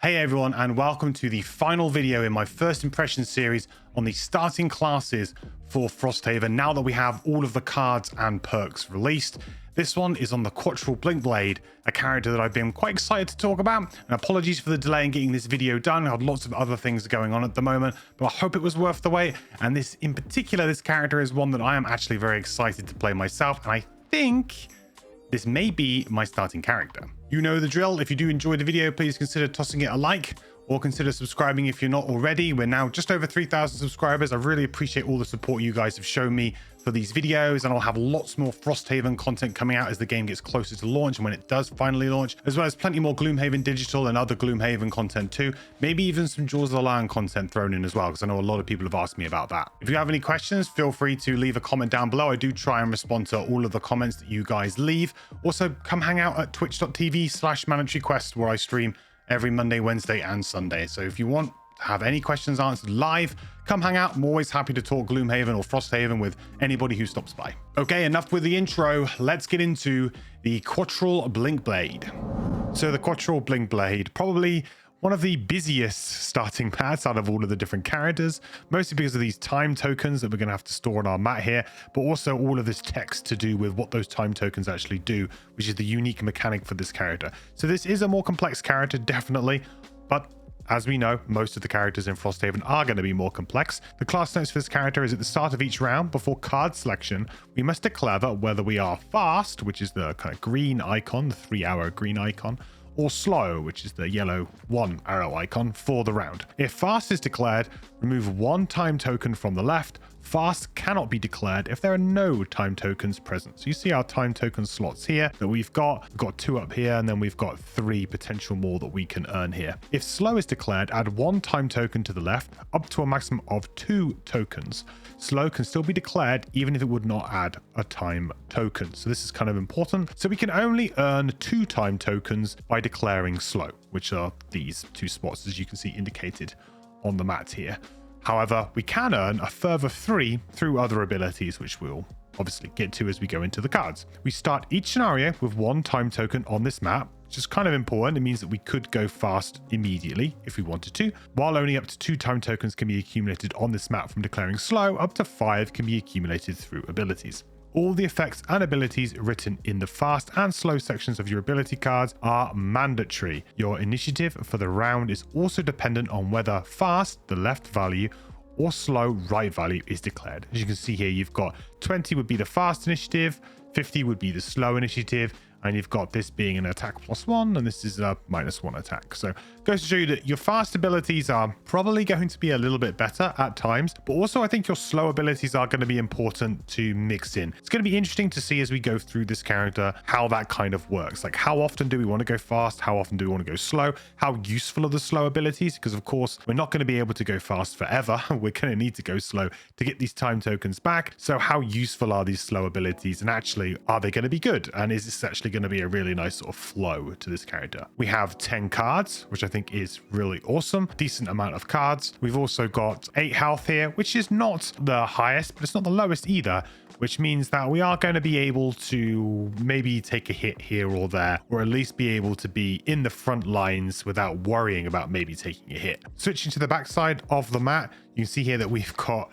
Hey everyone, and welcome to the final video in my first impression series on the starting classes for Frosthaven now that we have all of the cards and perks released. This one is on the Quatryl Blinkblade, a character that I've been quite excited to talk about, and apologies for the delay in getting this video done. I had lots of other things going on at the moment, but I hope it was worth the wait, and this in particular, this character is one that I am actually very excited to play myself, and I think this may be my starting character. You know the drill. If you do enjoy the video, please consider tossing it a like or consider subscribing if you're not already. We're now just over 3,000 subscribers. I really appreciate all the support you guys have shown me for these videos, and I'll have lots more Frosthaven content coming out as the game gets closer to launch and when it does finally launch, as well as plenty more Gloomhaven digital and other Gloomhaven content too. Maybe even some Jaws of the Lion content thrown in as well, because I know a lot of people have asked me about that. If you have any questions, feel free to leave a comment down below. I do try and respond to all of the comments that you guys leave. Also, come hang out at twitch.tv/MandatoryQuest, where I stream every Monday, Wednesday, and Sunday. So if you want to have any questions answered live, come hang out. I'm always happy to talk Gloomhaven or Frosthaven with anybody who stops by. Okay, enough with the intro. Let's get into the Quatryl Blinkblade. So the Quatryl Blinkblade, probably one of the busiest starting mats out of all of the different characters, mostly because of these time tokens that we're going to have to store on our mat here, but also all of this text to do with what those time tokens actually do, which is the unique mechanic for this character. So this is a more complex character, definitely, but as we know, most of the characters in Frosthaven are going to be more complex. The class notes for this character is at the start of each round, before card selection, we must declare whether we are fast, which is the kind of green icon, the 3-arrow green icon, or slow, which is the yellow 1-arrow icon for the round. If fast is declared, remove one time token from the left. Fast cannot be declared if there are no time tokens present. So you see our time token slots here that we've got 2 up here, and then we've got 3 potential more that we can earn here. If slow is declared, add 1 time token to the left, up to a maximum of 2 tokens. Slow can still be declared even if it would not add a time token. So this is kind of important. So we can only earn 2 time tokens by declaring slow, which are these 2 spots, as you can see indicated on the mat here. However, we can earn a further 3 through other abilities, which we'll obviously get to as we go into the cards. We start each scenario with 1 time token on this map, which is kind of important. It means that we could go fast immediately if we wanted to, while only up to 2 time tokens can be accumulated on this map from declaring slow, up to 5 can be accumulated through abilities. All the effects and abilities written in the fast and slow sections of your ability cards are mandatory. Your initiative for the round is also dependent on whether fast, the left value, or slow, right value is declared. As you can see here, you've got 20 would be the fast initiative, 50 would be the slow initiative, and you've got this being an attack +1, and this is a -1 attack. So it goes to show you that your fast abilities are probably going to be a little bit better at times, but also I think your slow abilities are going to be important to mix in. It's going to be interesting to see as we go through this character how that kind of works. Like, how often do we want to go fast? How often do we want to go slow? How useful are the slow abilities? Because of course, we're not going to be able to go fast forever. We're going to need to go slow to get these time tokens back. So how useful are these slow abilities, and actually, are they going to be good? And is this actually going to be a really nice sort of flow to this character? We have 10 cards, which I think is really awesome. Decent amount of cards. We've also got 8 health here, which is not the highest, but it's not the lowest either, which means that we are going to be able to maybe take a hit here or there, or at least be able to be in the front lines without worrying about maybe taking a hit. Switching to the backside of the mat, you can see here that we've got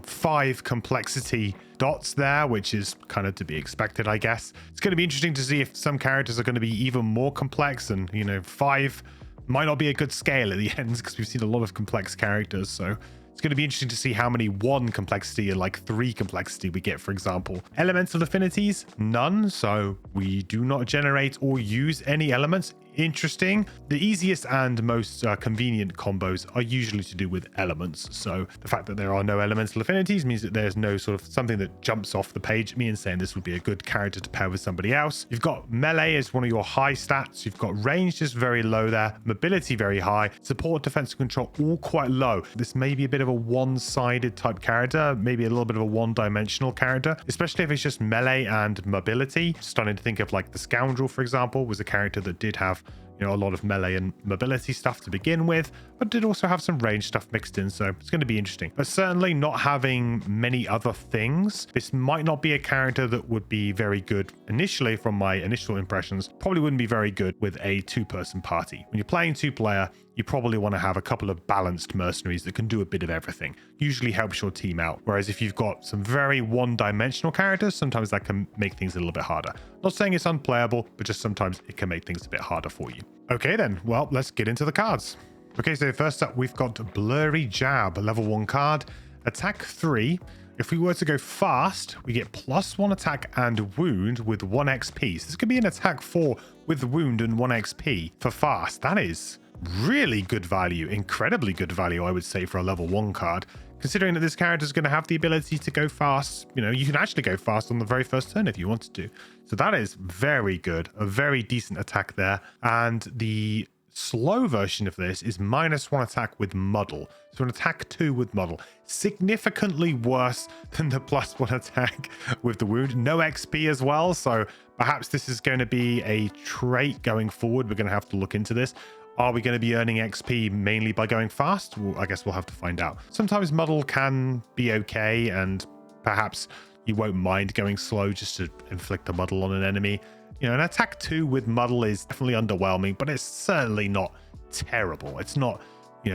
5 complexity dots there, which is kind of to be expected, I guess. It's going to be interesting to see if some characters are going to be even more complex, and 5 might not be a good scale at the end, because we've seen a lot of complex characters. So it's going to be interesting to see how many 1 complexity and 3 complexity we get, for example. Elemental affinities, none. So we do not generate or use any elements. Interesting. The easiest and most convenient combos are usually to do with elements. So the fact that there are no elemental affinities means that there's no sort of something that jumps off the page at me and saying this would be a good character to pair with somebody else. You've got melee as one of your high stats. You've got range just very low there. Mobility very high. Support, defense, and control all quite low. This may be a bit of a one-sided type character, maybe a little bit of a one-dimensional character, especially if it's just melee and mobility. Starting to think of the Scoundrel, for example, was a character that did have a lot of melee and mobility stuff to begin with, but did also have some range stuff mixed in, so it's going to be interesting. But certainly not having many other things, this might not be a character that would be very good initially from my initial impressions. Probably wouldn't be very good with a two-person party. When you're playing two-player, you probably want to have a couple of balanced mercenaries that can do a bit of everything. Usually helps your team out. Whereas if you've got some very one-dimensional characters, sometimes that can make things a little bit harder. Not saying it's unplayable, but just sometimes it can make things a bit harder for you. Okay then, well, let's get into the cards. Okay, so first up, we've got Blurry Jab, a level 1 card, attack 3. If we were to go fast, we get +1 attack and wound with 1 XP. So this could be an attack 4 with wound and 1 XP for fast. That is really good value, incredibly good value, I would say, for a level 1 card. Considering that this character is going to have the ability to go fast, you can actually go fast on the very first turn if you wanted to. So that is very good, a very decent attack there. And the slow version of this is -1 attack with muddle. So an attack 2 with muddle. Significantly worse than the +1 attack with the wound. No XP as well. So perhaps this is going to be a trait going forward. We're going to have to look into this. Are we going to be earning XP mainly by going fast? Well, I guess we'll have to find out. Sometimes muddle can be okay, and perhaps you won't mind going slow just to inflict a muddle on an enemy. An attack 2 with muddle is definitely underwhelming, but it's certainly not terrible. It's not,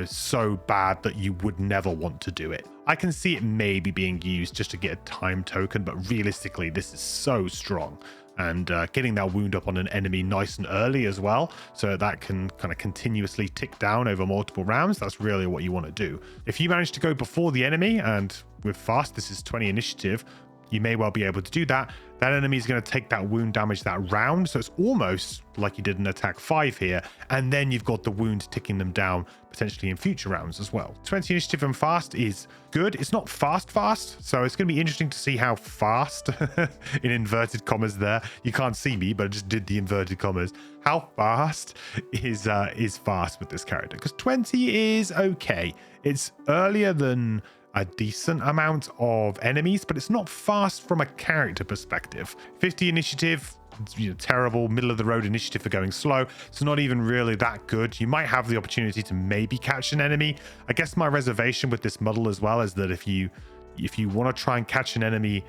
so bad that you would never want to do it. I can see it maybe being used just to get a time token, but realistically, this is so strong. And getting that wound up on an enemy nice and early as well, so that can kind of continuously tick down over multiple rounds. That's really what you want to do. If you manage to go before the enemy, and with fast, this is 20 initiative, you may well be able to do that. That enemy is going to take that wound damage that round. So it's almost like you did an attack 5 here. And then you've got the wound ticking them down potentially in future rounds as well. 20 initiative and fast is good. It's not fast. So it's going to be interesting to see how fast, in inverted commas there. You can't see me, but I just did the inverted commas. How fast is fast with this character? Because 20 is okay. It's earlier than a decent amount of enemies, but it's not fast from a character perspective. 50 initiative, terrible middle of the road initiative for going slow. It's not even really that good. You might have the opportunity to maybe catch an enemy. I guess my reservation with this muddle as well is that if you want to try and catch an enemy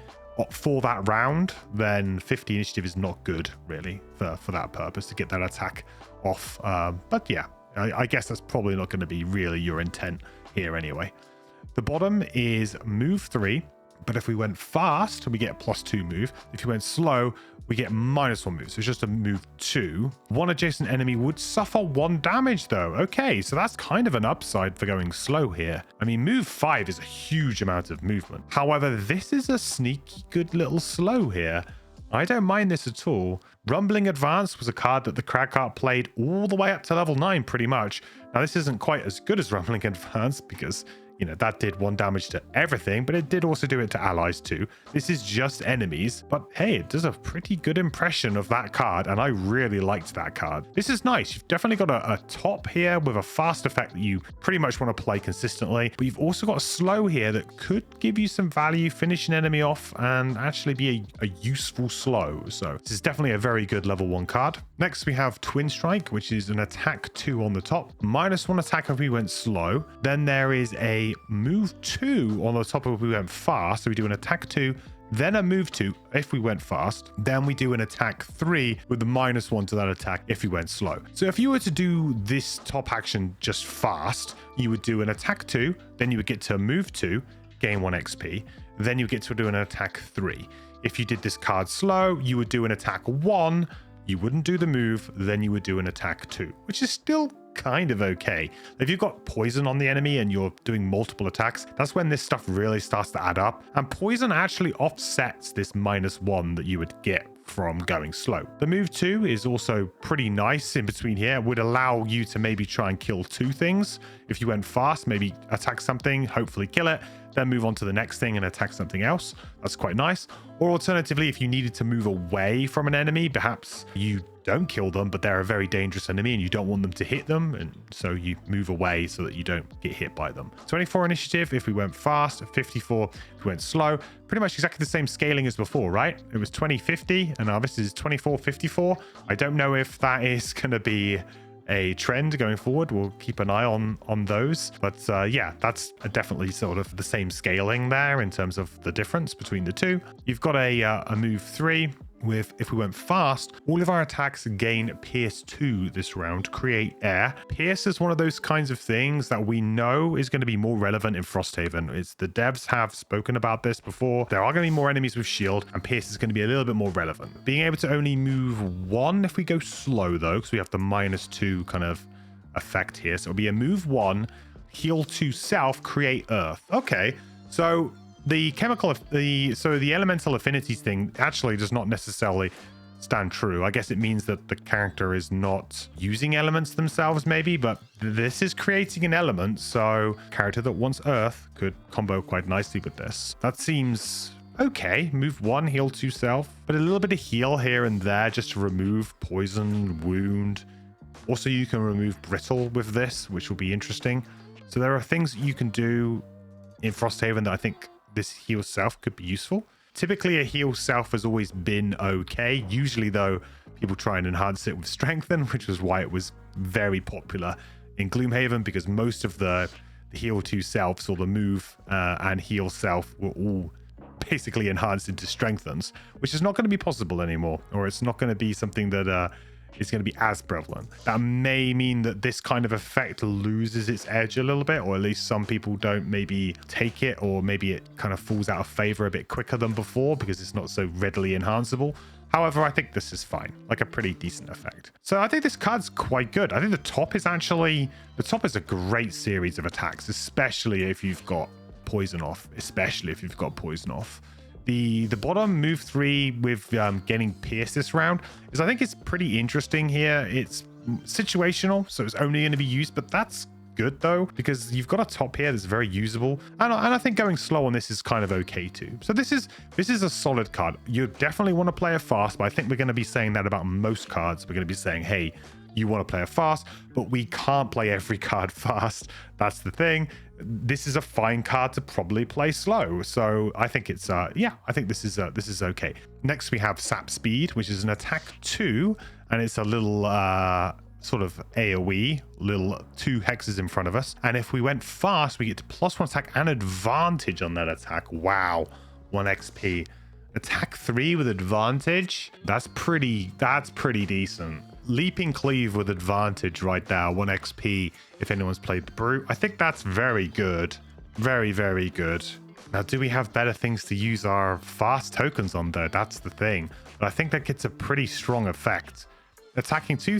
for that round, then 50 initiative is not good really for that purpose, to get that attack off. But yeah, I guess that's probably not going to be really your intent here anyway. The bottom is move 3, but if we went fast, we get a +2 move. If you went slow, we get -1 move. So it's just a move 2. One adjacent enemy would suffer 1 damage though. Okay, so that's kind of an upside for going slow here. I mean, move 5 is a huge amount of movement. However, this is a sneaky good little slow here. I don't mind this at all. Rumbling Advance was a card that the Cragcart played all the way up to level 9 pretty much. Now this isn't quite as good as Rumbling Advance because that did 1 damage to everything, but it did also do it to allies too. This is just enemies, but hey, it does a pretty good impression of that card, and I really liked that card. This is nice. You've definitely got a top here with a fast effect that you pretty much want to play consistently, but you've also got a slow here that could give you some value, finish an enemy off, and actually be a useful slow. So this is definitely a very good level 1 card. Next, we have Twin Strike, which is an attack 2 on the top, -1 attack if we went slow. Then there is a move 2 on the top if we went fast. So we do an attack 2, then a move 2 if we went fast. Then we do an attack 3 with the -1 to that attack if we went slow. So if you were to do this top action just fast, you would do an attack 2, then you would get to move 2, gain 1 XP. Then you get to do an attack 3. If you did this card slow, you would do an attack 1, you wouldn't do the move, then you would do an attack 2, which is still kind of okay. If you've got poison on the enemy and you're doing multiple attacks, that's when this stuff really starts to add up. And poison actually offsets this -1 that you would get from going slow. The move 2 is also pretty nice in between here. It would allow you to maybe try and kill 2 things. If you went fast, maybe attack something, hopefully kill it, then move on to the next thing and attack something else. That's quite nice. Or alternatively, if you needed to move away from an enemy, perhaps you don't kill them, but they're a very dangerous enemy and you don't want them to hit them, and so you move away so that you don't get hit by them. 24 initiative if we went fast, 54 if we went slow. Pretty much exactly the same scaling as before, right? It was 20-50 and now this is 24-54. I don't know if that is going to be a trend going forward. We'll keep an eye on those, but yeah, that's definitely sort of the same scaling there in terms of the difference between the two. You've got a move 3 with, if we went fast, all of our attacks gain Pierce 2 this round, create air. Pierce is one of those kinds of things that we know is going to be more relevant in Frosthaven. It's the devs have spoken about this before. There are going to be more enemies with shield, and Pierce is going to be a little bit more relevant. Being able to only move 1 if we go slow though, because we have the -2 kind of effect here. So it'll be a move 1, heal 2 self, create earth. Okay, so the elemental affinities thing actually does not necessarily stand true. I guess it means that the character is not using elements themselves maybe, but this is creating an element, so a character that wants earth could combo quite nicely with this. That seems okay. Move 1, heal 2 self, but a little bit of heal here and there just to remove poison, wound. Also, you can remove brittle with this, which will be interesting. So there are things you can do in Frosthaven that I think this heal self could be useful. Typically a heal self has always been okay. Usually though, people try and enhance it with strengthen, which was why it was very popular in Gloomhaven, because most of the heal 2 selves or the move and heal self were all basically enhanced into strengthens, which is not going to be possible anymore, or it's not going to be something that is going to be as prevalent. That may mean that this kind of effect loses its edge a little bit, or at least some people don't maybe take it, or maybe it kind of falls out of favor a bit quicker than before because it's not so readily enhanceable. However, I think this is fine, like a pretty decent effect. So I think this card's quite good. I think the top is a great series of attacks, especially if you've got poison off, The bottom move 3 with getting pierced this round is, I think it's pretty interesting here. It's situational, so it's only going to be used, but that's good though, because you've got a top here that's very usable, and I think going slow on this is kind of okay too. So this is a solid card. You definitely want to play it fast, but I think we're going to be saying that about most cards. We're going to be saying, hey, you want to play it fast, but we can't play every card fast. That's the thing. This is a fine card to probably play slow. So I think it's yeah, I think this is okay. Next we have Sap Speed, which is an attack 2, and it's a little sort of AoE, little 2 hexes in front of us. And if we went fast, we get to +1 attack and advantage on that attack. Wow, 1 XP. Attack 3 with advantage. That's pretty decent. Leaping Cleave with advantage right there, 1 XP if anyone's played the Brute. I think that's very good. Very, very good. Now, do we have better things to use our fast tokens on though? That's the thing. But I think that gets a pretty strong effect. Attacking two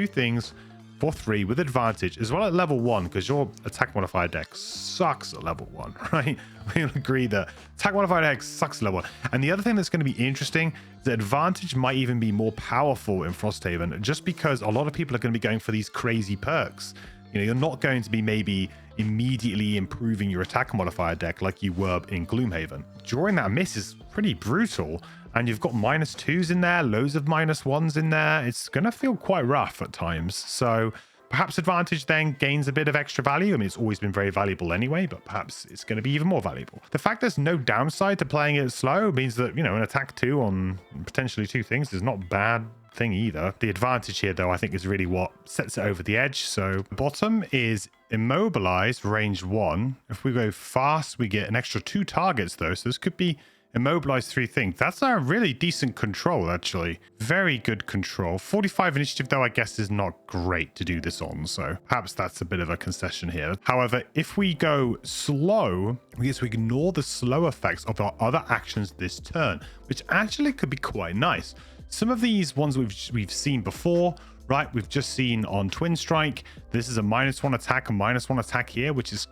things for 3 with advantage, as well at level 1, because your attack modifier deck sucks at level 1, right? We'll agree that attack modifier deck sucks at level 1. And the other thing that's going to be interesting is that advantage might even be more powerful in Frosthaven, just because a lot of people are going to be going for these crazy perks. You know, you're not going to be maybe immediately improving your attack modifier deck like you were in Gloomhaven. Drawing that miss is pretty brutal, and you've got -2s in there, loads of -1s in there. It's going to feel quite rough at times. So perhaps advantage then gains a bit of extra value. I mean, it's always been very valuable anyway, but perhaps it's going to be even more valuable. The fact there's no downside to playing it slow means that, you know, an attack 2 on potentially 2 things is not a bad thing either. The advantage here, though, I think is really what sets it over the edge. So bottom is immobilized, range 1. If we go fast, we get an extra 2 targets, though. So this could be immobilize 3 things. That's a really decent control, actually. Very good control. 45 initiative, though, I guess is not great to do this on, so perhaps that's a bit of a concession here. However, if we go slow, we get to ignore the slow effects of our other actions this turn, which actually could be quite nice. Some of these ones we've seen before, right? We've just seen on Twin Strike. This is a -1 attack, a -1 attack here, which is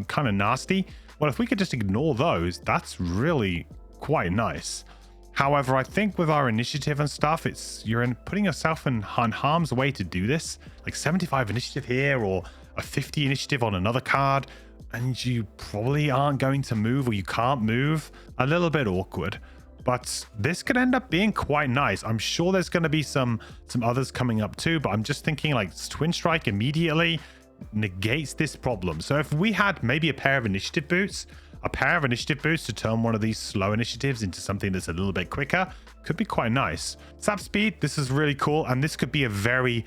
kind of nasty. Well, if we could just ignore those, that's really quite nice. However, I think with our initiative and stuff, you're putting yourself in harm's way to do this. Like 75 initiative here, or a 50 initiative on another card, and you probably aren't going to move, or you can't move. A little bit awkward. but this could end up being quite nice. I'm sure there's going to be some others coming up too, but I'm just thinking like Twin Strike immediately negates this problem. So if we had maybe a pair of initiative boots to turn one of these slow initiatives into something that's a little bit quicker, could be quite nice. Sap speed, this is really cool, and this could be a very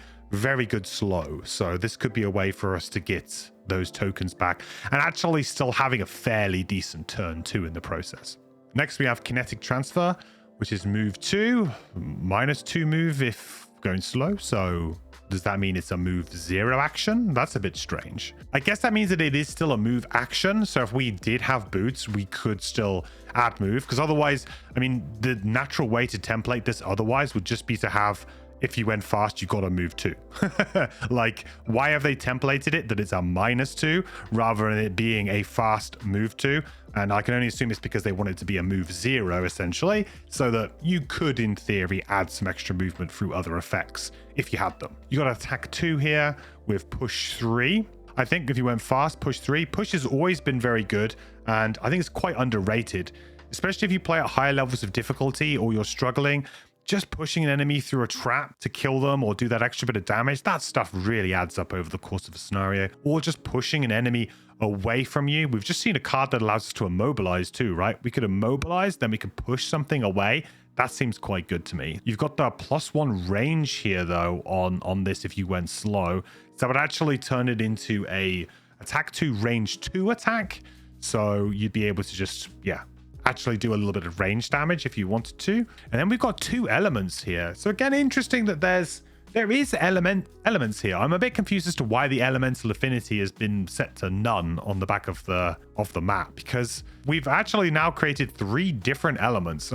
good slow. So this could be a way for us to get those tokens back and actually still having a fairly decent turn too in the process. Next we have kinetic transfer, which is move 2, -2 move if going slow. So does that mean it's a move 0 action? That's a bit strange. I guess that means that it is still a move action. So if we did have boots, we could still add move, because otherwise, I mean, the natural way to template this otherwise would just be to have, if you went fast, you got to move 2. Like, why have they templated it that it's a -2 rather than it being a fast move 2? And I can only assume it's because they want it to be a move 0, essentially, so that you could, in theory, add some extra movement through other effects if you had them. You got attack 2 here with push 3. I think if you went fast, push 3. Push has always been very good, and I think it's quite underrated, especially if you play at higher levels of difficulty or you're struggling. Just pushing an enemy through a trap to kill them or do that extra bit of damage, that stuff really adds up over the course of a scenario. Or just pushing an enemy away from you. We've just seen a card that allows us to immobilize too, right? We could immobilize, then we could push something away. That seems quite good to me. You've got the +1 range here though on this if you went slow. So that would actually turn it into a attack 2 range 2 attack. So you'd be able to just, actually do a little bit of range damage if you wanted to. And then we've got 2 elements here. So again, interesting that there is elements here. I'm a bit confused as to why the elemental affinity has been set to none on the back of the map, because we've actually now created 3 different elements.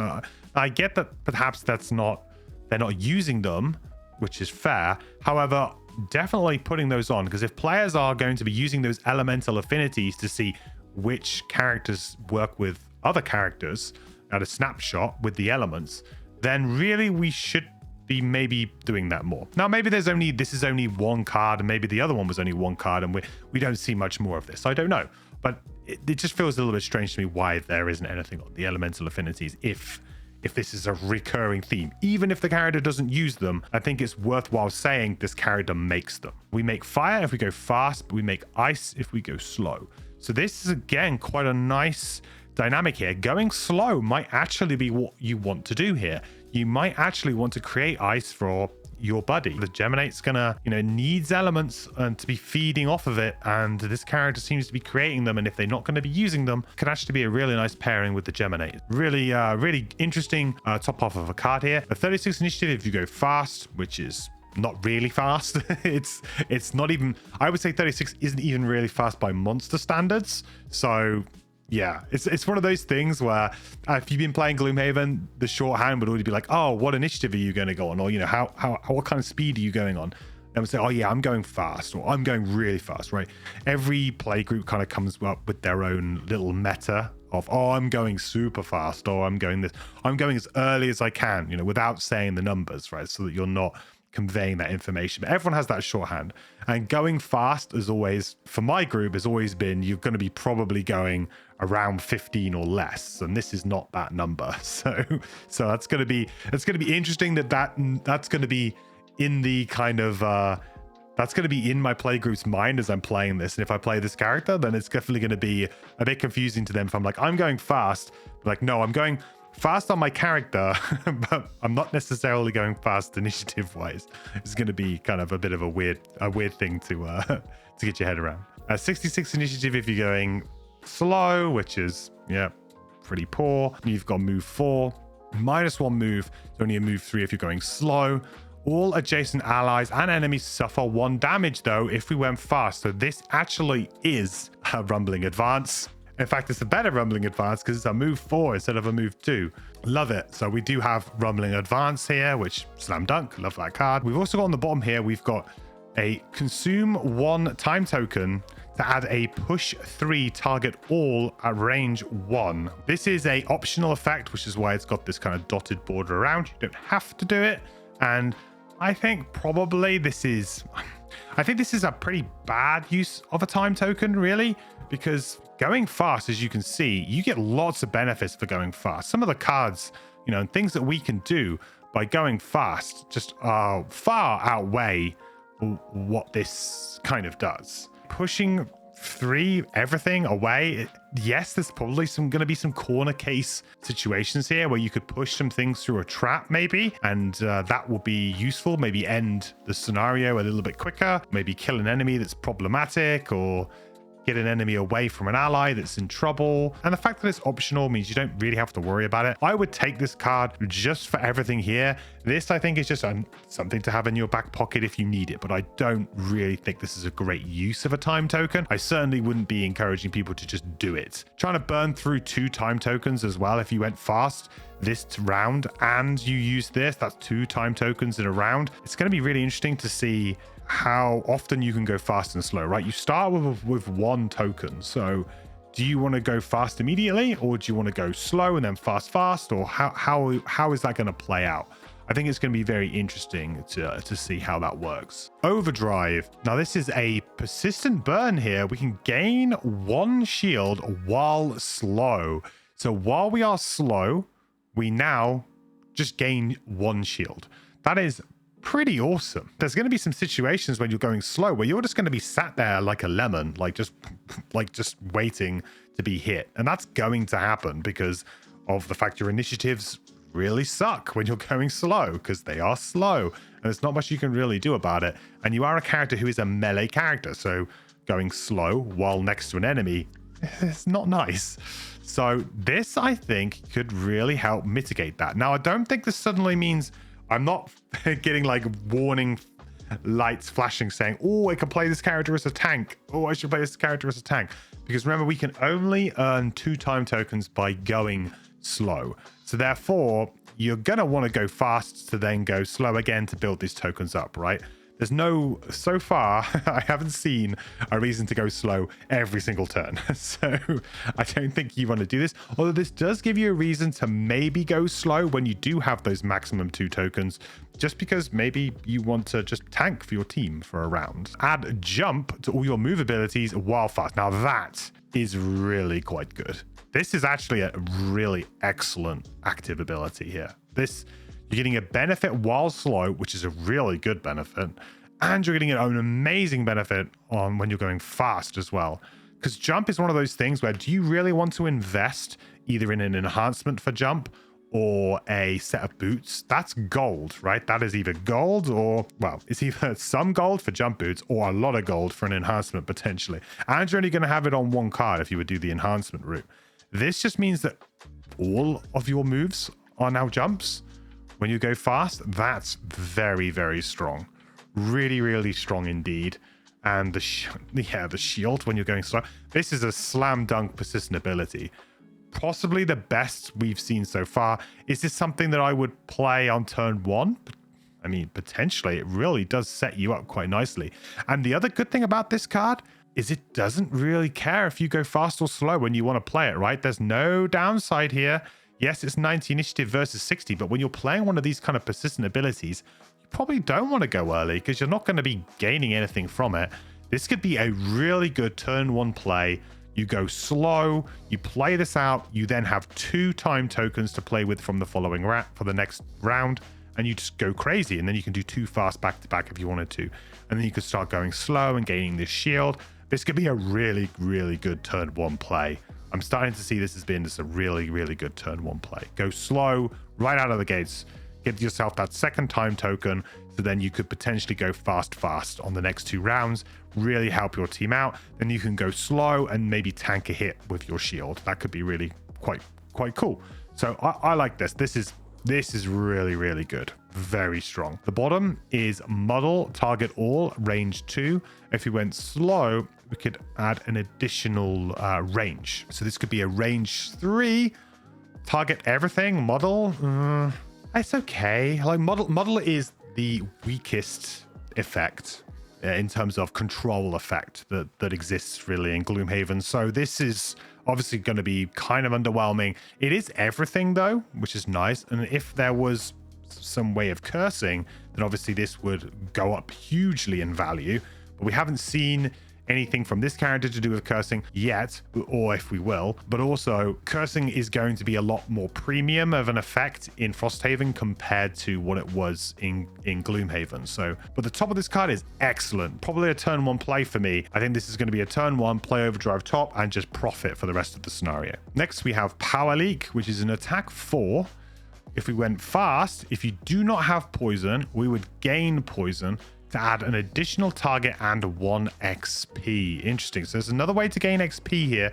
I get that perhaps they're not using them, which is fair. However, definitely putting those on, because if players are going to be using those elemental affinities to see which characters work with other characters at a snapshot with the elements, then really we should be maybe doing that more. Now, maybe this is only 1 card, and maybe the other one was only 1 card, and we don't see much more of this. I don't know, but it just feels a little bit strange to me why there isn't anything on the elemental affinities if this is a recurring theme. Even if the character doesn't use them, I think it's worthwhile saying this character makes them. We make fire if we go fast, but we make ice if we go slow. So this is, again, quite a nice dynamic here. Going slow might actually be what you want to do here. You might actually want to create ice for your buddy. The Geminate's gonna, needs elements and to be feeding off of it, and this character seems to be creating them, and if they're not going to be using them, could actually be a really nice pairing with the Geminate. Really interesting top off of a card here. A 36 initiative if you go fast, which is not really fast. it's not even, I would say 36 isn't even really fast by monster standards. So yeah, it's one of those things where if you've been playing Gloomhaven, the shorthand would already be like, oh, what initiative are you going to go on? Or, what kind of speed are you going on? And would say, oh yeah, I'm going fast, or I'm going really fast, right? Every play group kind of comes up with their own little meta of, oh, I'm going super fast, or I'm going as early as I can, without saying the numbers, right? So that you're not conveying that information. But everyone has that shorthand, and going fast is always, for my group, has always been, you're going to be probably going around 15 or less, and this is not that number. So that's going to be interesting that's going to be in the kind of that's going to be in my play group's mind as I'm playing this. And if I play this character, then it's definitely going to be a bit confusing to them if I'm like, I'm going fast, but like, no, I'm going fast on my character, but I'm not necessarily going fast initiative wise. It's going to be kind of a bit of a weird thing to get your head around. 66 initiative if you're going slow, which is pretty poor. You've got move 4, -1 move. It's only a move 3 if you're going slow. All adjacent allies and enemies suffer 1 damage though if we went fast. So this actually is a rumbling advance. In fact, it's a better rumbling advance because it's a move 4 instead of a move 2. Love it. So we do have rumbling advance here, which slam dunk. Love that card. We've also got on the bottom here, we've got a consume 1 time token to add a push 3 target all at range 1. This is a optional effect, which is why it's got this kind of dotted border around. You don't have to do it. And I think probably this is, I think this is a pretty bad use of a time token, really, because going fast, as you can see, you get lots of benefits for going fast. Some of the cards, you know, and things that we can do by going fast just far outweigh what this kind of does. Pushing everything away. Yes, there's probably going to be some corner case situations here where you could push some things through a trap maybe, and that will be useful. Maybe end the scenario a little bit quicker, maybe kill an enemy that's problematic, or get an enemy away from an ally that's in trouble. And the fact that it's optional means you don't really have to worry about it. I would take this card just for everything here. This, I think, is just something to have in your back pocket if you need it, but I don't really think this is a great use of a time token. I certainly wouldn't be encouraging people to just do it. Trying to burn through 2 time tokens as well if you went fast this round and you use this, that's 2 time tokens in a round. It's going to be really interesting to see how often you can go fast and slow, right? You start with 1 token. So do you want to go fast immediately, or do you want to go slow and then fast, or how is that going to play out? I think it's going to be very interesting to see how that works. Overdrive. Now, this is a persistent burn here. We can gain 1 shield while slow. So while we are slow, we now just gain 1 shield. That is pretty awesome. There's going to be some situations when you're going slow where you're just going to be sat there like a lemon, like just waiting to be hit. And that's going to happen because of the fact your initiatives really suck when you're going slow, because they are slow and there's not much you can really do about it. And you are a character who is a melee character, so going slow while next to an enemy is not nice. So this, I think, could really help mitigate that. Now, I don't think this suddenly means I'm not getting like warning lights flashing saying, oh, I can play this character as a tank. Oh, I should play this character as a tank. Because remember, we can only earn 2 time tokens by going slow. So therefore, you're going to want to go fast to then go slow again to build these tokens up, right? There's so far, I haven't seen a reason to go slow every single turn. So I don't think you want to do this. Although this does give you a reason to maybe go slow when you do have those maximum 2 tokens, just because maybe you want to just tank for your team for a round. Add jump to all your move abilities while fast. Now that is really quite good. This is actually a really excellent active ability here. You're getting a benefit while slow, which is a really good benefit. And you're getting an amazing benefit on when you're going fast as well. Because jump is one of those things where, do you really want to invest either in an enhancement for jump or a set of boots? That's gold, right? That is either gold or, well, it's either some gold for jump boots or a lot of gold for an enhancement potentially. And you're only going to have it on 1 card if you would do the enhancement route. This just means that all of your moves are now jumps. When you go fast, that's very, very strong. Really, really strong indeed. And the shield when you're going slow. This is a slam dunk persistent ability. Possibly the best we've seen so far. Is this something that I would play on turn 1? I mean, potentially. It really does set you up quite nicely. And the other good thing about this card is it doesn't really care if you go fast or slow when you want to play it, right? There's no downside here. Yes, it's 90 initiative versus 60, but when you're playing one of these kind of persistent abilities, you probably don't want to go early because you're not going to be gaining anything from it. This could be a really good turn 1 play. You go slow, you play this out, you then have 2 time tokens to play with from the following for the next round, and you just go crazy, and then you can do 2 fast back to back if you wanted to. And then you could start going slow and gaining this shield. This could be a really, really good turn 1 play. I'm starting to see this as being just a really, really good turn 1 play. Go slow right out of the gates. Give yourself that 2nd time token, so then you could potentially go fast on the next 2 rounds. Really help your team out. Then you can go slow and maybe tank a hit with your shield. That could be really quite cool. So I like this. This is really, really good. Very strong. The bottom is muddle, target all, range 2. If you went slow, we could add an additional range. So this could be a range 3, target everything, muddle. It's okay. Like muddle is the weakest effect in terms of control effect that exists really in Gloomhaven. So this is obviously going to be kind of underwhelming. It is everything though, which is nice. And if there was some way of cursing, then obviously this would go up hugely in value. But we haven't seen anything from this character to do with cursing yet, or if we will. But also, cursing is going to be a lot more premium of an effect in Frosthaven compared to what it was in Gloomhaven. So, but the top of this card is excellent. Probably a turn 1 play for me. I think this is going to be a turn 1 play overdrive top and just profit for the rest of the scenario. Next, we have Power Leak, which is an attack 4. If we went fast, if you do not have poison, we would gain poison to add an additional target and 1 XP. Interesting. So there's another way to gain XP here.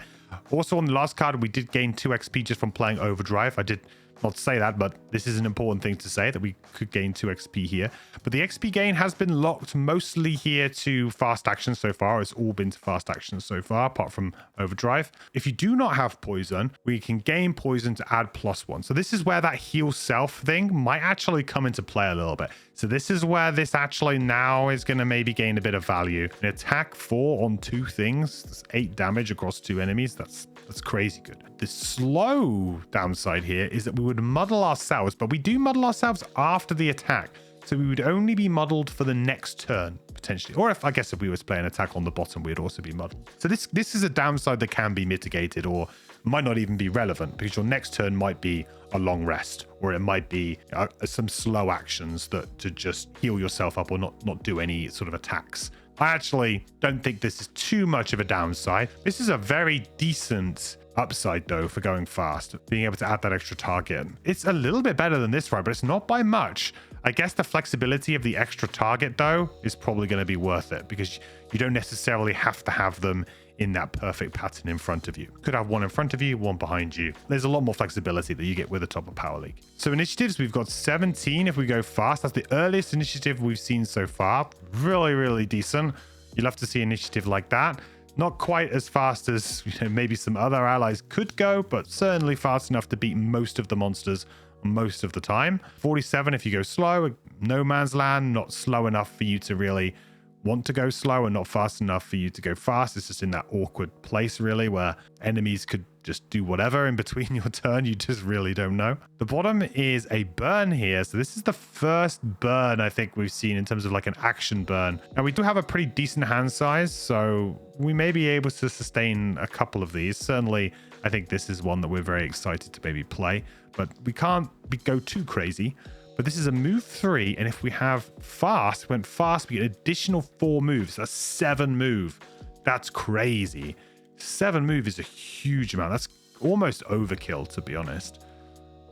Also on the last card, we did gain 2 XP just from playing Overdrive. I did not say that, but this is an important thing to say, that we could gain 2 XP here. But the XP gain has been locked mostly here to fast action so far. It's all been to fast action so far, apart from Overdrive. If you do not have poison, we can gain poison to add +1. So this is where that heal self thing might actually come into play a little bit. So this is where this actually now is going to maybe gain a bit of value. An attack 4 on 2 things. That's 8 damage across 2 enemies. That's crazy good. The slow downside here is that we would muddle ourselves, but we do muddle ourselves after the attack. So we would only be muddled for the next turn, potentially. Or if we were to play an attack on the bottom, we'd also be muddled. So this is a downside that can be mitigated or might not even be relevant, because your next turn might be a long rest, or it might be some slow actions that to just heal yourself up or not do any sort of attacks. I actually don't think this is too much of a downside. This is a very decent upside, though, for going fast, being able to add that extra target. It's a little bit better than this, right? But it's not by much. I guess the flexibility of the extra target, though, is probably going to be worth it, because you don't necessarily have to have them in that perfect pattern in front of you. Could have one in front of you, one behind you. There's a lot more flexibility that you get with the top of Power League. So initiatives, we've got 17 if we go fast. That's the earliest initiative we've seen so far. Really, really decent. You'd love to see an initiative like that. Not quite as fast as maybe some other allies could go, but certainly fast enough to beat most of the monsters most of the time. 47 if you go slow. No man's land, not slow enough for you to really want to go slow and not fast enough for you to go fast. It's just in that awkward place, really, where enemies could just do whatever in between your turn. You just really don't know. The bottom is a burn here. So this is the first burn I think we've seen in terms of like an action burn. Now we do have a pretty decent hand size, so we may be able to sustain a couple of these. Certainly, I think this is one that we're very excited to maybe play, but we can't go too crazy. But this is a move 3, and if we have fast, went fast, we get an additional 4 moves. That's 7 move. That's crazy. 7 move is a huge amount. That's almost overkill, to be honest.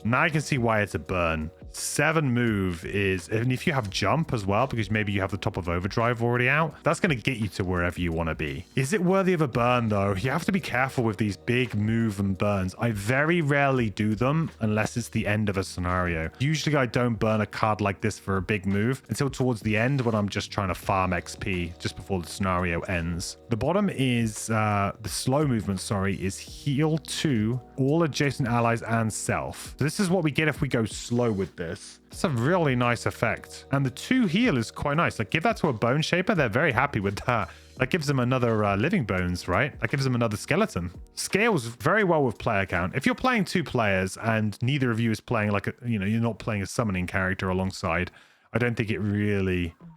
Now I can see why it's a burn. 7 move is, and if you have jump as well, because maybe you have the top of overdrive already out, that's going to get you to wherever you want to be. Is it worthy of a burn, though? You have to be careful with these big move and burns. I very rarely do them unless it's the end of a scenario. Usually I don't burn a card like this for a big move until towards the end, when I'm just trying to farm XP just before the scenario ends. The bottom is the slow movement, is heal 2 all adjacent allies and self. So this is what we get if we go slow with this. It's a really nice effect, and the 2 heal is quite nice. Like, give that to a bone shaper, they're very happy with that. That gives them another living bones, right? That gives them another skeleton. Scales very well with player count. If you're playing 2 players and neither of you is playing like a, you're not playing a summoning character alongside, I don't think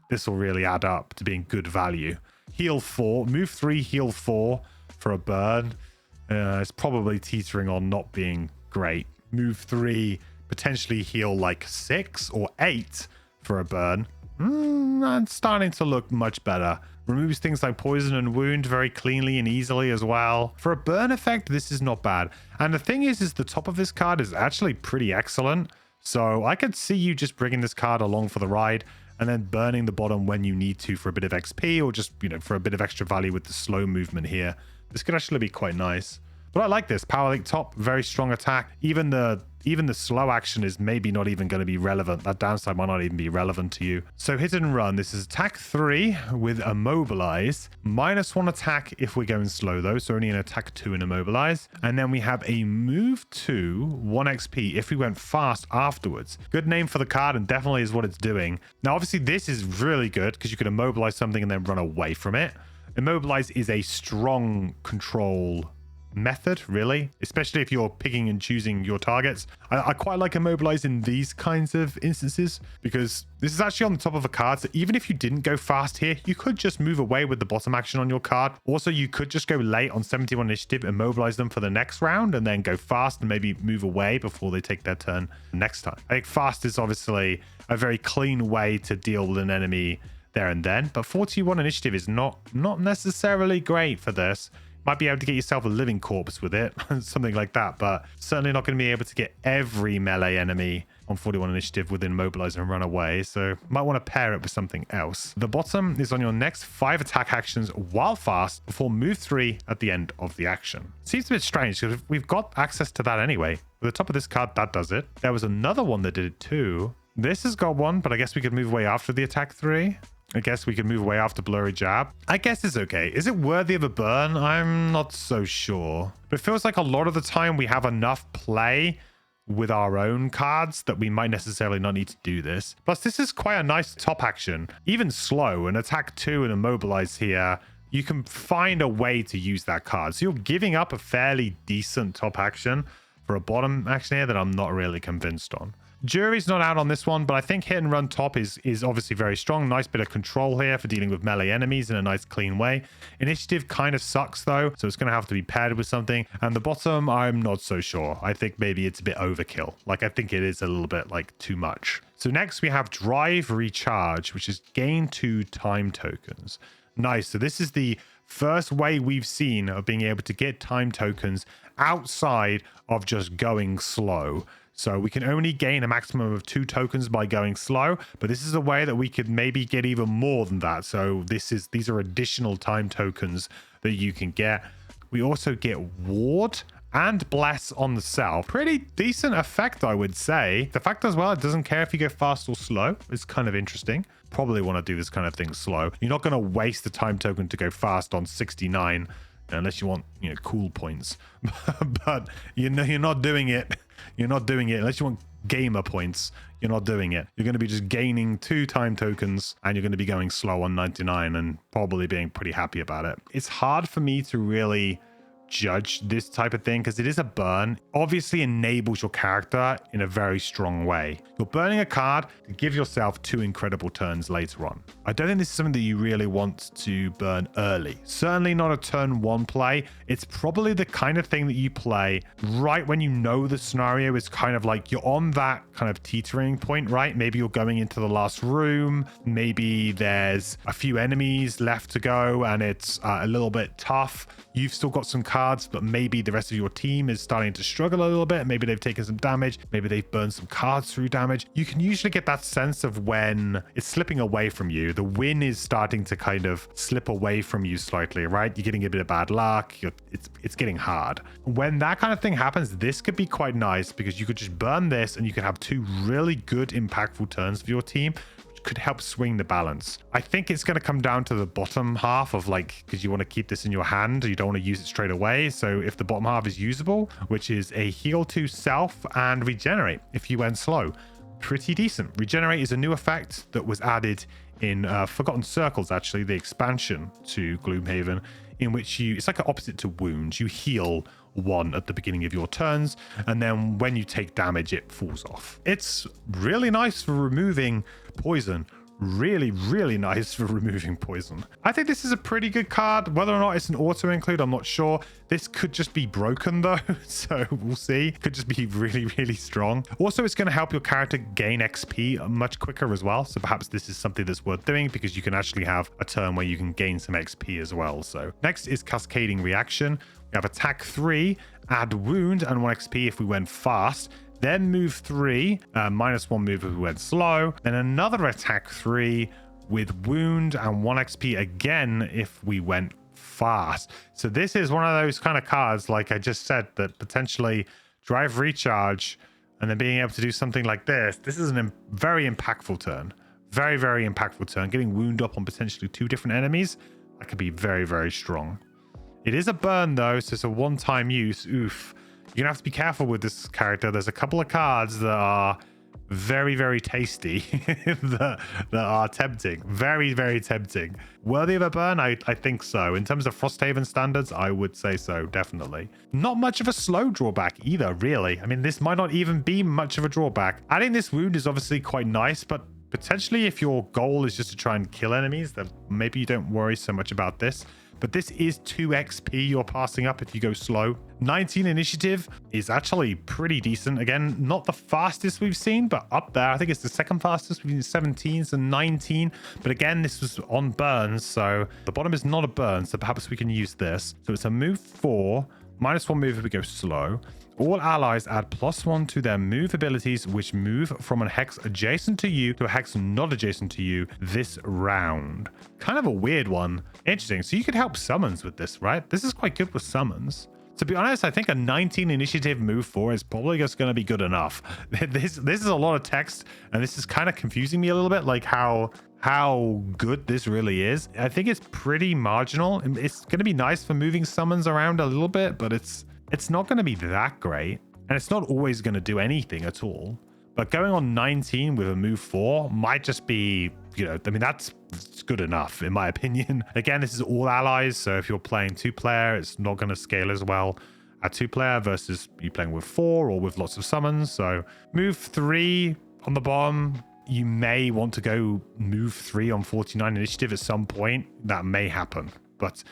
this will really add up to being good value. Heal 4, move 3, heal 4 for a burn. It's probably teetering on not being great. Move 3, potentially heal like 6 or 8 for a burn. That's starting to look much better. Removes things like poison and wound very cleanly and easily as well. For a burn effect, this is not bad. And the thing is the top of this card is actually pretty excellent. So I could see you just bringing this card along for the ride and then burning the bottom when you need to for a bit of XP, or just, for a bit of extra value with the slow movement here. This could actually be quite nice. But I like this. Power Leak top, very strong attack. Even the slow action is maybe not even going to be relevant. That downside might not even be relevant to you. So hit and run. This is attack 3 with immobilize. -1 attack if we're going slow, though. So only an attack 2 and immobilize. And then we have a move 2, 1 XP if we went fast afterwards. Good name for the card, and definitely is what it's doing. Now, obviously, this is really good because you can immobilize something and then run away from it. Immobilize is a strong control method, really, especially if you're picking and choosing your targets. I quite like immobilize in these kinds of instances because this is actually on the top of a card. So even if you didn't go fast here, you could just move away with the bottom action on your card. Also, you could just go late on 71 initiative, immobilize them for the next round, and then go fast and maybe move away before they take their turn next time. I think fast is obviously a very clean way to deal with an enemy there and then, but 41 initiative is not necessarily great for this. Might be able to get yourself a living corpse with it, something like that, but certainly not going to be able to get every melee enemy on 41 initiative with immobilize and run away, so might want to pair it with something else. The bottom is on your next 5 attack actions while fast before move 3 at the end of the action. Seems a bit strange because we've got access to that anyway. With the top of this card, that does it. There was another one that did it too. This has got one, but I guess we could move away after the attack 3. I guess we could move away after Blurry Jab. I guess it's okay. Is it worthy of a burn? I'm not so sure. But it feels like a lot of the time we have enough play with our own cards that we might necessarily not need to do this. Plus, this is quite a nice top action. Even slow, an attack 2 and immobilize here, you can find a way to use that card. So you're giving up a fairly decent top action for a bottom action here that I'm not really convinced on. Jury's not out on this one, but I think hit and run top is obviously very strong. Nice bit of control here for dealing with melee enemies in a nice clean way. Initiative kind of sucks though, so it's going to have to be paired with something. And the bottom, I'm not so sure. I think maybe it's a bit overkill. Like, I think it is a little bit like too much. So next we have Drive Recharge, which is gain 2 time tokens. Nice. So this is the first way we've seen of being able to get time tokens outside of just going slow. So we can only gain a maximum of 2 tokens by going slow, but this is a way that we could maybe get even more than that. So these are additional time tokens that you can get. We also get Ward and Bless on the self. Pretty decent effect, I would say. The fact as well, it doesn't care if you go fast or slow. It's kind of interesting. Probably want to do this kind of thing slow. You're not going to waste the time token to go fast on 69 unless you want, cool points. But you're not doing it. You're not doing it unless you want gamer points. You're not doing it. You're going to be just gaining 2 time tokens and you're going to be going slow on 99 and probably being pretty happy about it. It's hard for me to really judge this type of thing because it is a burn. Obviously enables your character in a very strong way. You're burning a card to give yourself 2 incredible turns later on. I don't think this is something that you really want to burn early. Certainly not a turn 1 play. It's probably the kind of thing that you play right when you know the scenario is kind of like you're on that kind of teetering point, right? Maybe you're going into the last room. Maybe there's a few enemies left to go and it's a little bit tough. You've still got some cards, but maybe the rest of your team is starting to struggle a little bit. Maybe they've taken some damage. Maybe they've burned some cards through damage. You can usually get that sense of when it's slipping away from you. The win is starting to kind of slip away from you slightly, right? You're getting a bit of bad luck. It's getting hard. When that kind of thing happens, this could be quite nice because you could just burn this and you could have 2 really good impactful turns for your team, could help swing the balance. I think it's going to come down to the bottom half of because you want to keep this in your hand. You don't want to use it straight away. So if the bottom half is usable, which is a heal to self and regenerate if you went slow, pretty decent. Regenerate is a new effect that was added in Forgotten Circles, actually, the expansion to Gloomhaven, in which it's like an opposite to wounds. You heal 1 at the beginning of your turns, and then when you take damage, it falls off. It's really nice for removing poison. Really, really nice for removing poison. I think this is a pretty good card. Whether or not it's an auto include, I'm not sure. This could just be broken though, so we'll see. Could just be really, really strong. Also, it's going to help your character gain XP much quicker as well. So perhaps this is something that's worth doing because you can actually have a turn where you can gain some XP as well. So next is Cascading Reaction. We have attack 3, add wound and 1 XP if we went fast. Then move 3, -1 move if we went slow. Then another attack 3 with wound and 1 XP again if we went fast. So this is one of those kind of cards, like I just said, that potentially drive recharge and then being able to do something like this. This is a very impactful turn. Very, very impactful turn. Getting wound up on potentially 2 different enemies, that could be very, very strong. It is a burn though, so it's a one-time use. Oof. You're gonna have to be careful with this character. There's a couple of cards that are very, very tasty that are tempting. Very, very tempting. Worthy of a burn? I think so. In terms of Frosthaven standards, I would say so, definitely. Not much of a slow drawback either, really. I mean, this might not even be much of a drawback. Adding this wound is obviously quite nice, but potentially if your goal is just to try and kill enemies, then maybe you don't worry so much about this. But this is 2 XP you're passing up if you go slow. 19 initiative is actually pretty decent. Again, not the fastest we've seen, but up there. I think it's the second fastest. We've seen 17s and 19. But again, this was on burns, so the bottom is not a burn, so perhaps we can use this. So it's a move 4, -1 move if we go slow. All allies add +1 to their move abilities, which move from a hex adjacent to you to a hex not adjacent to you this round. Kind of a weird one. Interesting. So you could help summons with this, right? This is quite good with summons. To be honest, I think a 19 initiative move 4 is probably just going to be good enough. This is a lot of text, and this is kind of confusing me a little bit, like how good this really is. I think it's pretty marginal. It's going to be nice for moving summons around a little bit, but it's not going to be that great, and it's not always going to do anything at all. But going on 19 with a move 4 might just be, I mean, that's good enough in my opinion. Again, this is all allies, so if you're playing 2-player, it's not going to scale as well at 2-player versus you playing with 4 or with lots of summons. So move 3 on the bottom, you may want to go move 3 on 49 initiative at some point. That may happen. But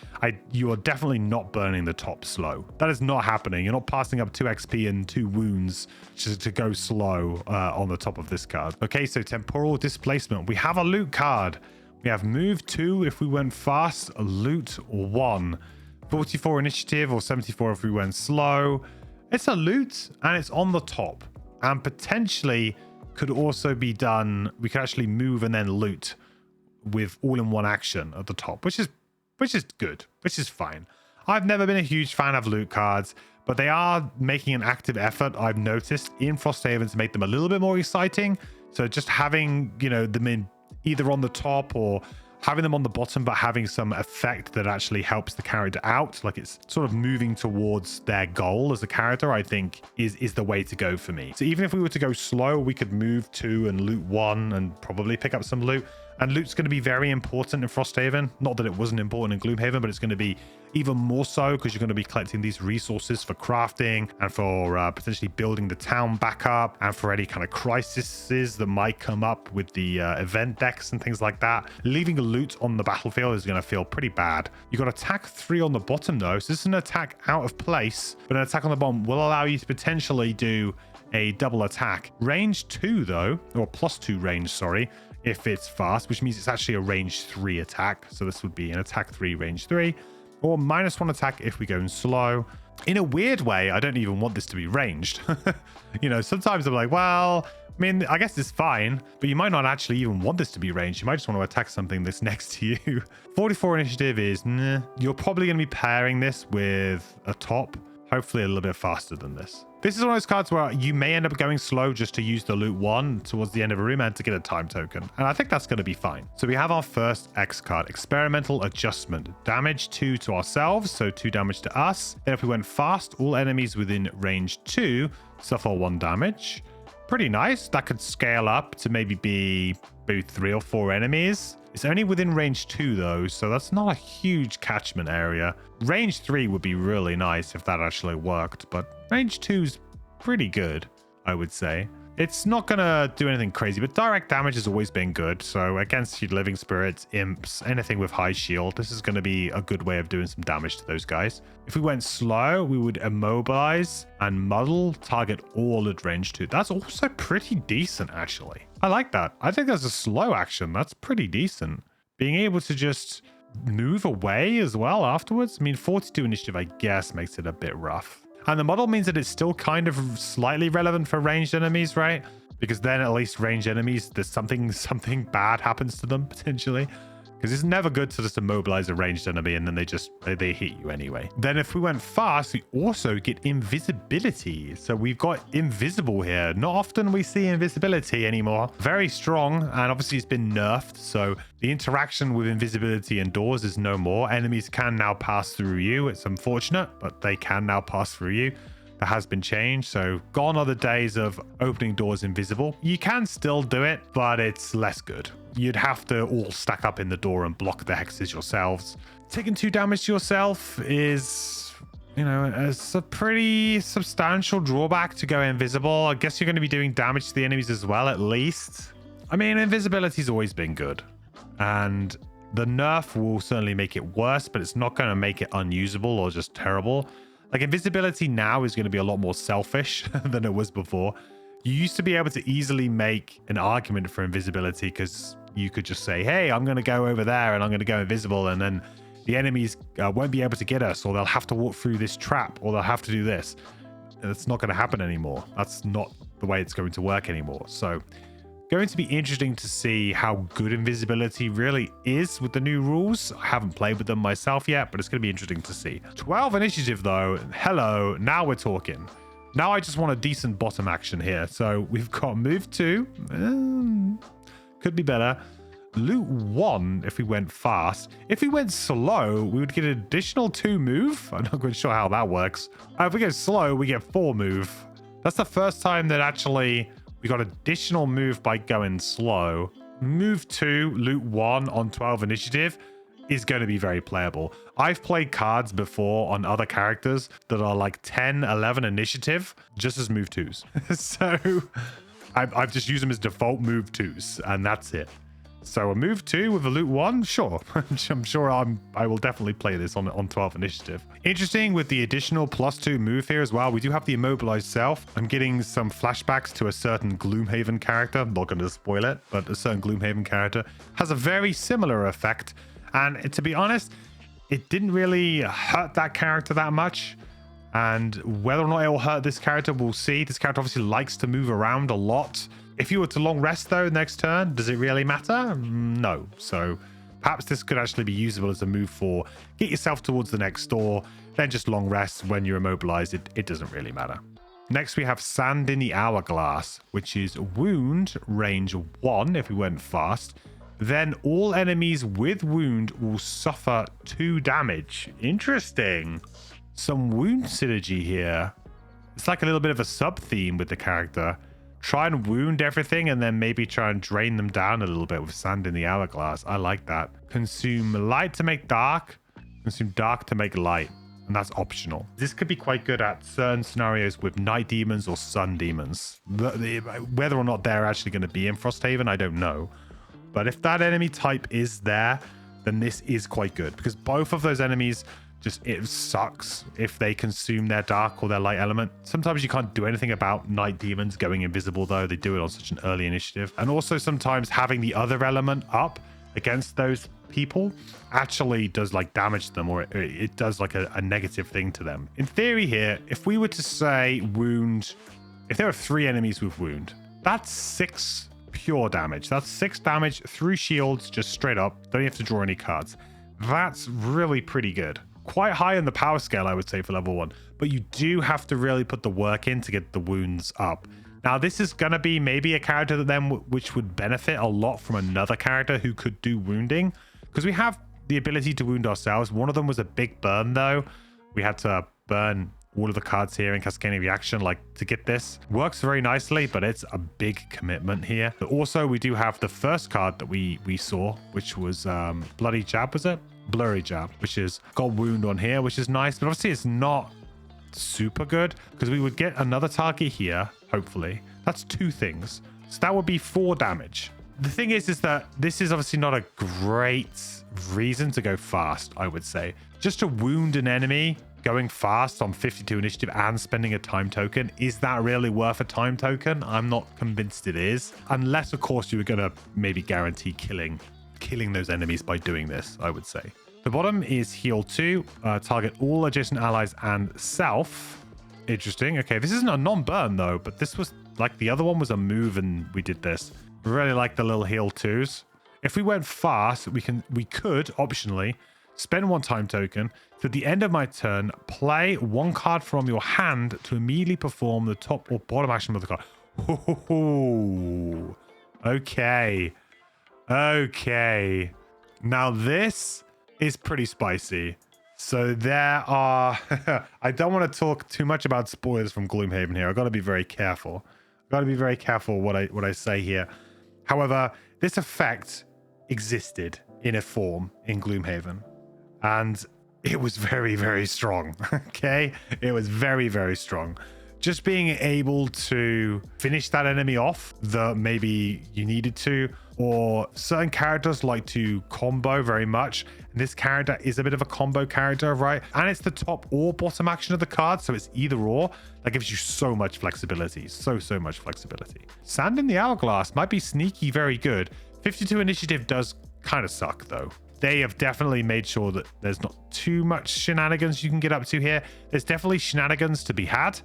you are definitely not burning the top slow. That is not happening. You're not passing up 2 XP and 2 wounds just to go slow on the top of this card. Okay, so temporal displacement. We have a loot card. We have move 2 if we went fast, loot 1. 44 initiative or 74 if we went slow. It's a loot and it's on the top. And potentially could also be done. We could actually move and then loot with all-in-one action at the top, which is good, which is fine. I've never been a huge fan of loot cards, but they are making an active effort, I've noticed, in Frosthaven to make them a little bit more exciting. So just having, them in either on the top or having them on the bottom, but having some effect that actually helps the character out, like it's sort of moving towards their goal as a character, I think is the way to go for me. So even if we were to go slow, we could move 2 and loot 1 and probably pick up some loot. And loot's going to be very important in Frosthaven. Not that it wasn't important in Gloomhaven, but it's going to be even more so because you're going to be collecting these resources for crafting and for potentially building the town back up and for any kind of crises that might come up with the event decks and things like that. Leaving loot on the battlefield is going to feel pretty bad. You've got attack 3 on the bottom though, so this is an attack out of place, but an attack on the bottom will allow you to potentially do a double attack. Range 2 though, or +2 range, sorry, if it's fast, which means it's actually a range 3 attack. So this would be an attack 3, range 3, or -1 attack if we go in slow. In a weird way, I don't even want this to be ranged. Sometimes I'm like, well, I mean, I guess it's fine, but you might not actually even want this to be ranged. You might just want to attack something that's next to you. 44 initiative is, nah. You're probably going to be pairing this with a top, hopefully a little bit faster than this. This is one of those cards where you may end up going slow just to use the loot 1 towards the end of a room and to get a time token. And I think that's going to be fine. So we have our first X card, Experimental Adjustment. Damage 2 to ourselves, so 2 damage to us. Then if we went fast, all enemies within range 2 suffer 1 damage. Pretty nice. That could scale up to maybe be 3 or 4 enemies. It's only within range 2 though, so that's not a huge catchment area. Range 3 would be really nice if that actually worked, but range 2's pretty good, I would say. It's not gonna do anything crazy, but direct damage has always been good. So against your living spirits, imps, anything with high shield, this is gonna be a good way of doing some damage to those guys. If we went slow, we would immobilize and muddle, target all at range 2. That's also pretty decent, actually. I like that. I think that's a slow action. That's pretty decent. Being able to just move away as well afterwards. I mean, 42 initiative, I guess, makes it a bit rough. And the model means that it's still kind of slightly relevant for ranged enemies, right? Because then at least ranged enemies, there's something bad happens to them potentially. Because it's never good to just immobilize a ranged enemy and then they hit you anyway. Then if we went fast, we also get invisibility. So we've got invisible here. Not often we see invisibility anymore. Very strong, and obviously it's been nerfed. So the interaction with invisibility indoors is no more. Enemies can now pass through you. It's unfortunate, but they can now pass through you. that has been changed. So gone are the days of opening doors invisible. You can still do it, but it's less good. You'd have to all stack up in the door and block the hexes yourselves. Taking 2 damage to yourself is, you know, it's a pretty substantial drawback to go invisible. I guess you're going to be doing damage to the enemies as well, at least. I mean, invisibility's always been good, and the nerf will certainly make it worse, but it's not going to make it unusable or just terrible. Like, invisibility now is going to be a lot more selfish than it was before. You used to be able to easily make an argument for invisibility because you could just say, hey, I'm going to go over there and I'm going to go invisible, and then the enemies won't be able to get us, or they'll have to walk through this trap, or they'll have to do this. And it's not going to happen anymore. That's not the way it's going to work anymore. So going to be interesting to see how good invisibility really is with the new rules. I haven't played with them myself yet, but it's going to be interesting to see. 12 initiative though. Hello, now we're talking. Now I just want a decent bottom action here. So we've got move 2. Could be better. Loot 1 if we went fast. If we went slow, we would get an additional 2 move. I'm not quite sure how that works. If we go slow, we get 4 move. That's the first time that actually we got additional move by going slow. Move 2, loot 1 on 12 initiative is going to be very playable. I've played cards before on other characters that are like 10, 11 initiative, just as move 2s. So I've just used them as default move 2s, and that's it. So a move 2 with a loot 1, sure. I'm sure I will definitely play this on 12 initiative. Interesting with the additional +2 move here as well. We do have the immobilized self. I'm getting some flashbacks to a certain Gloomhaven character. I'm not going to spoil it, but a certain Gloomhaven character has a very similar effect. And to be honest, it didn't really hurt that character that much. And whether or not it will hurt this character, we'll see. This character obviously likes to move around a lot. If you were to long rest though next turn, does it really matter? No. So perhaps this could actually be usable as a move for get yourself towards the next door, then just long rest when you're immobilized. It doesn't really matter. Next we have Sand in the Hourglass, which is wound range 1 if we went fast. Then all enemies with wound will suffer 2 damage. Interesting. Some wound synergy here. It's like a little bit of a sub theme with the character. Try and wound everything and then maybe try and drain them down a little bit with Sand in the Hourglass. I like that. Consume light to make dark. Consume dark to make light. And that's optional. This could be quite good at certain scenarios with night demons or sun demons. Whether or not they're actually going to be in Frosthaven, I don't know. But if that enemy type is there, then this is quite good. Because both of those enemies, it sucks if they consume their dark or their light element. Sometimes you can't do anything about night demons going invisible though. They do it on such an early initiative. And also sometimes having the other element up against those people actually does like damage them, or it does like a negative thing to them. In theory here, if we were to say wound, if there are 3 enemies with wound, that's 6 pure damage. That's 6 damage through shields, just straight up. Don't have to draw any cards. That's really pretty good. Quite high in the power scale, I would say, for level 1. But you do have to really put the work in to get the wounds up. Now, this is going to be maybe a character that then which would benefit a lot from another character who could do wounding. Because we have the ability to wound ourselves. One of them was a big burn, though. We had to burn all of the cards here in Cascading Reaction, like, to get this. Works very nicely, but it's a big commitment here. But also, we do have the first card that we saw, which was Bloody Jab, was it? Blurry Jab, which is got wound on here, which is nice, but obviously it's not super good because we would get another target here, hopefully. That's 2 things. So that would be 4 damage. The thing is that this is obviously not a great reason to go fast, I would say. Just to wound an enemy going fast on 52 initiative and spending a time token, is that really worth a time token? I'm not convinced it is. Unless, of course, you were going to maybe guarantee killing those enemies by doing this, I would say. The bottom is heal 2, target all adjacent allies and self. Interesting. Okay, this isn't a non-burn though, but this was like the other one was a move and we did this. Really like the little heal 2s. If we went fast, we could optionally spend 1 time token. So at the end of my turn, play 1 card from your hand to immediately perform the top or bottom action of the card. Ooh, okay. Now this is pretty spicy. So there are, I don't want to talk too much about spoilers from Gloomhaven here. I've got to be very careful. I've got to be very careful what I say here. However, this effect existed in a form in Gloomhaven, and it was very, very strong. Okay, it was very, very strong. Just being able to finish that enemy off that maybe you needed to, or certain characters like to combo very much. And this character is a bit of a combo character, right? And it's the top or bottom action of the card, so it's either or. That gives you so much flexibility, so much flexibility. Sand in the Hourglass might be sneaky very good. 52 initiative does kind of suck though. They have definitely made sure that there's not too much shenanigans you can get up to here. There's definitely shenanigans to be had,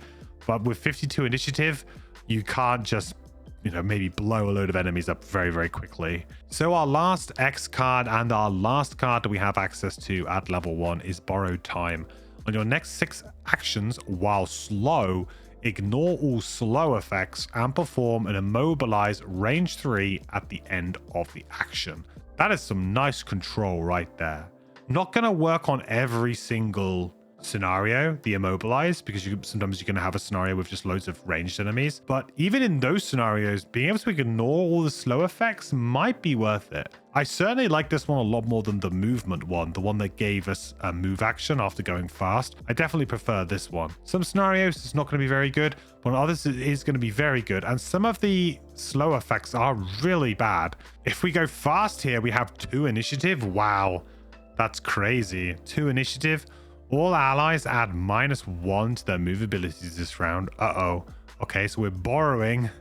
but with 52 initiative, you can't just, you know, maybe blow a load of enemies up very, very quickly. So our last X card and our last card that we have access to at level 1 is Borrowed Time. On your next 6 actions, while slow, ignore all slow effects and perform an immobilize range 3 at the end of the action. That is some nice control right there. Not going to work on every single scenario, the immobilize, because sometimes you're going to have a scenario with just loads of ranged enemies. But even in those scenarios, being able to ignore all the slow effects might be worth it. I certainly like this one a lot more than the movement one, the one that gave us a move action after going fast. I definitely prefer this one. Some scenarios it's not going to be very good, but others it is going to be very good. And some of the slow effects are really bad. If we go fast here, we have 2 initiative. Wow, that's crazy. 2 initiative. All allies add -1 to their move abilities this round. Uh-oh. Okay, so we're borrowed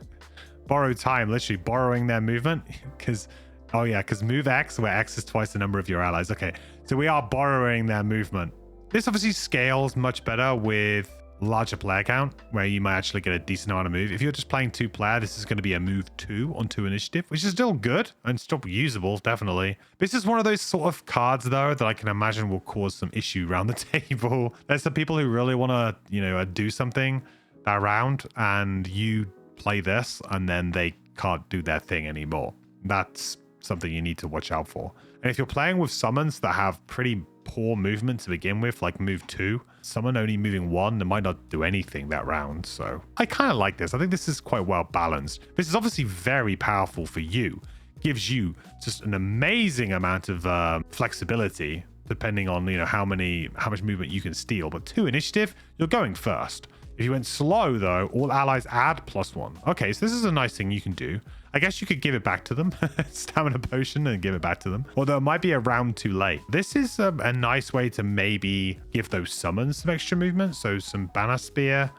time, literally borrowing their movement. Because, oh yeah, because move X, where X is twice the number of your allies. Okay, so we are borrowing their movement. This obviously scales much better with larger player count, where you might actually get a decent amount of move. If you're just playing 2-player, this is going to be a move 2 on 2 initiative, which is still good and still usable, definitely. This is one of those sort of cards, though, that I can imagine will cause some issue around the table. There's some people who really want to, you know, do something that round, and you play this, and then they can't do their thing anymore. That's something you need to watch out for. And if you're playing with summons that have pretty poor movement to begin with, like move 2, someone only moving 1, they might not do anything that round. So I kind of like this. I think this is quite well balanced. This is obviously very powerful for you. Gives you just an amazing amount of flexibility, depending on, you know, how much movement you can steal. But 2 initiative, you're going first. If you went slow, though, all allies add +1. Okay, so this is a nice thing you can do. I guess you could give it back to them. Stamina potion and give it back to them. Although it might be a round too late. This is a nice way to maybe give those summons some extra movement. So some banner spear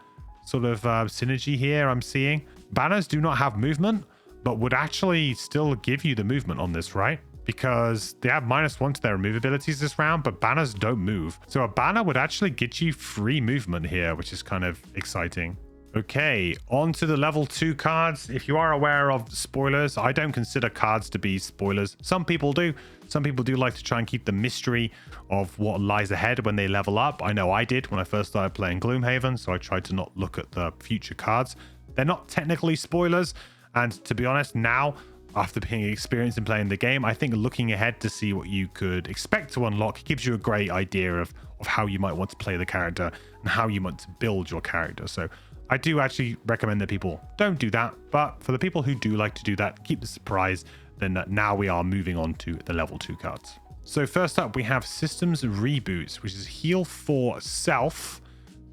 sort of synergy here I'm seeing. Banners do not have movement, but would actually still give you the movement on this, right? Because they have -1 to their move abilities this round, but banners don't move. So a banner would actually get you free movement here, which is kind of exciting. Okay, on to the level 2 cards. If you are aware of spoilers, I don't consider cards to be spoilers. Some people do. Some people do like to try and keep the mystery of what lies ahead when they level up. I know I did when I first started playing Gloomhaven, so I tried to not look at the future cards. They're not technically spoilers, and to be honest, now, after being experienced in playing the game, I think looking ahead to see what you could expect to unlock gives you a great idea of how you might want to play the character and how you want to build your character. So I do actually recommend that people don't do that, but for the people who do like to do that, keep the surprise. Then now we are moving on to the level 2 cards. So first up, we have Systems Reboots, which is heal for self.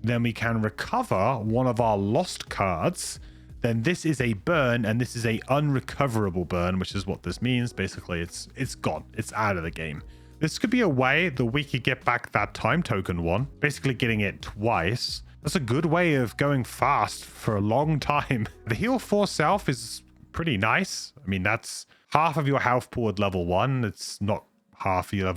Then we can recover one of our lost cards. Then this is a burn, and this is a unrecoverable burn, which is what this means. Basically, it's gone. It's out of the game. This could be a way that we could get back that time token one, basically getting it twice. That's a good way of going fast for a long time. The heal for self is pretty nice. I mean, that's half of your health pool at level 1. It's not half your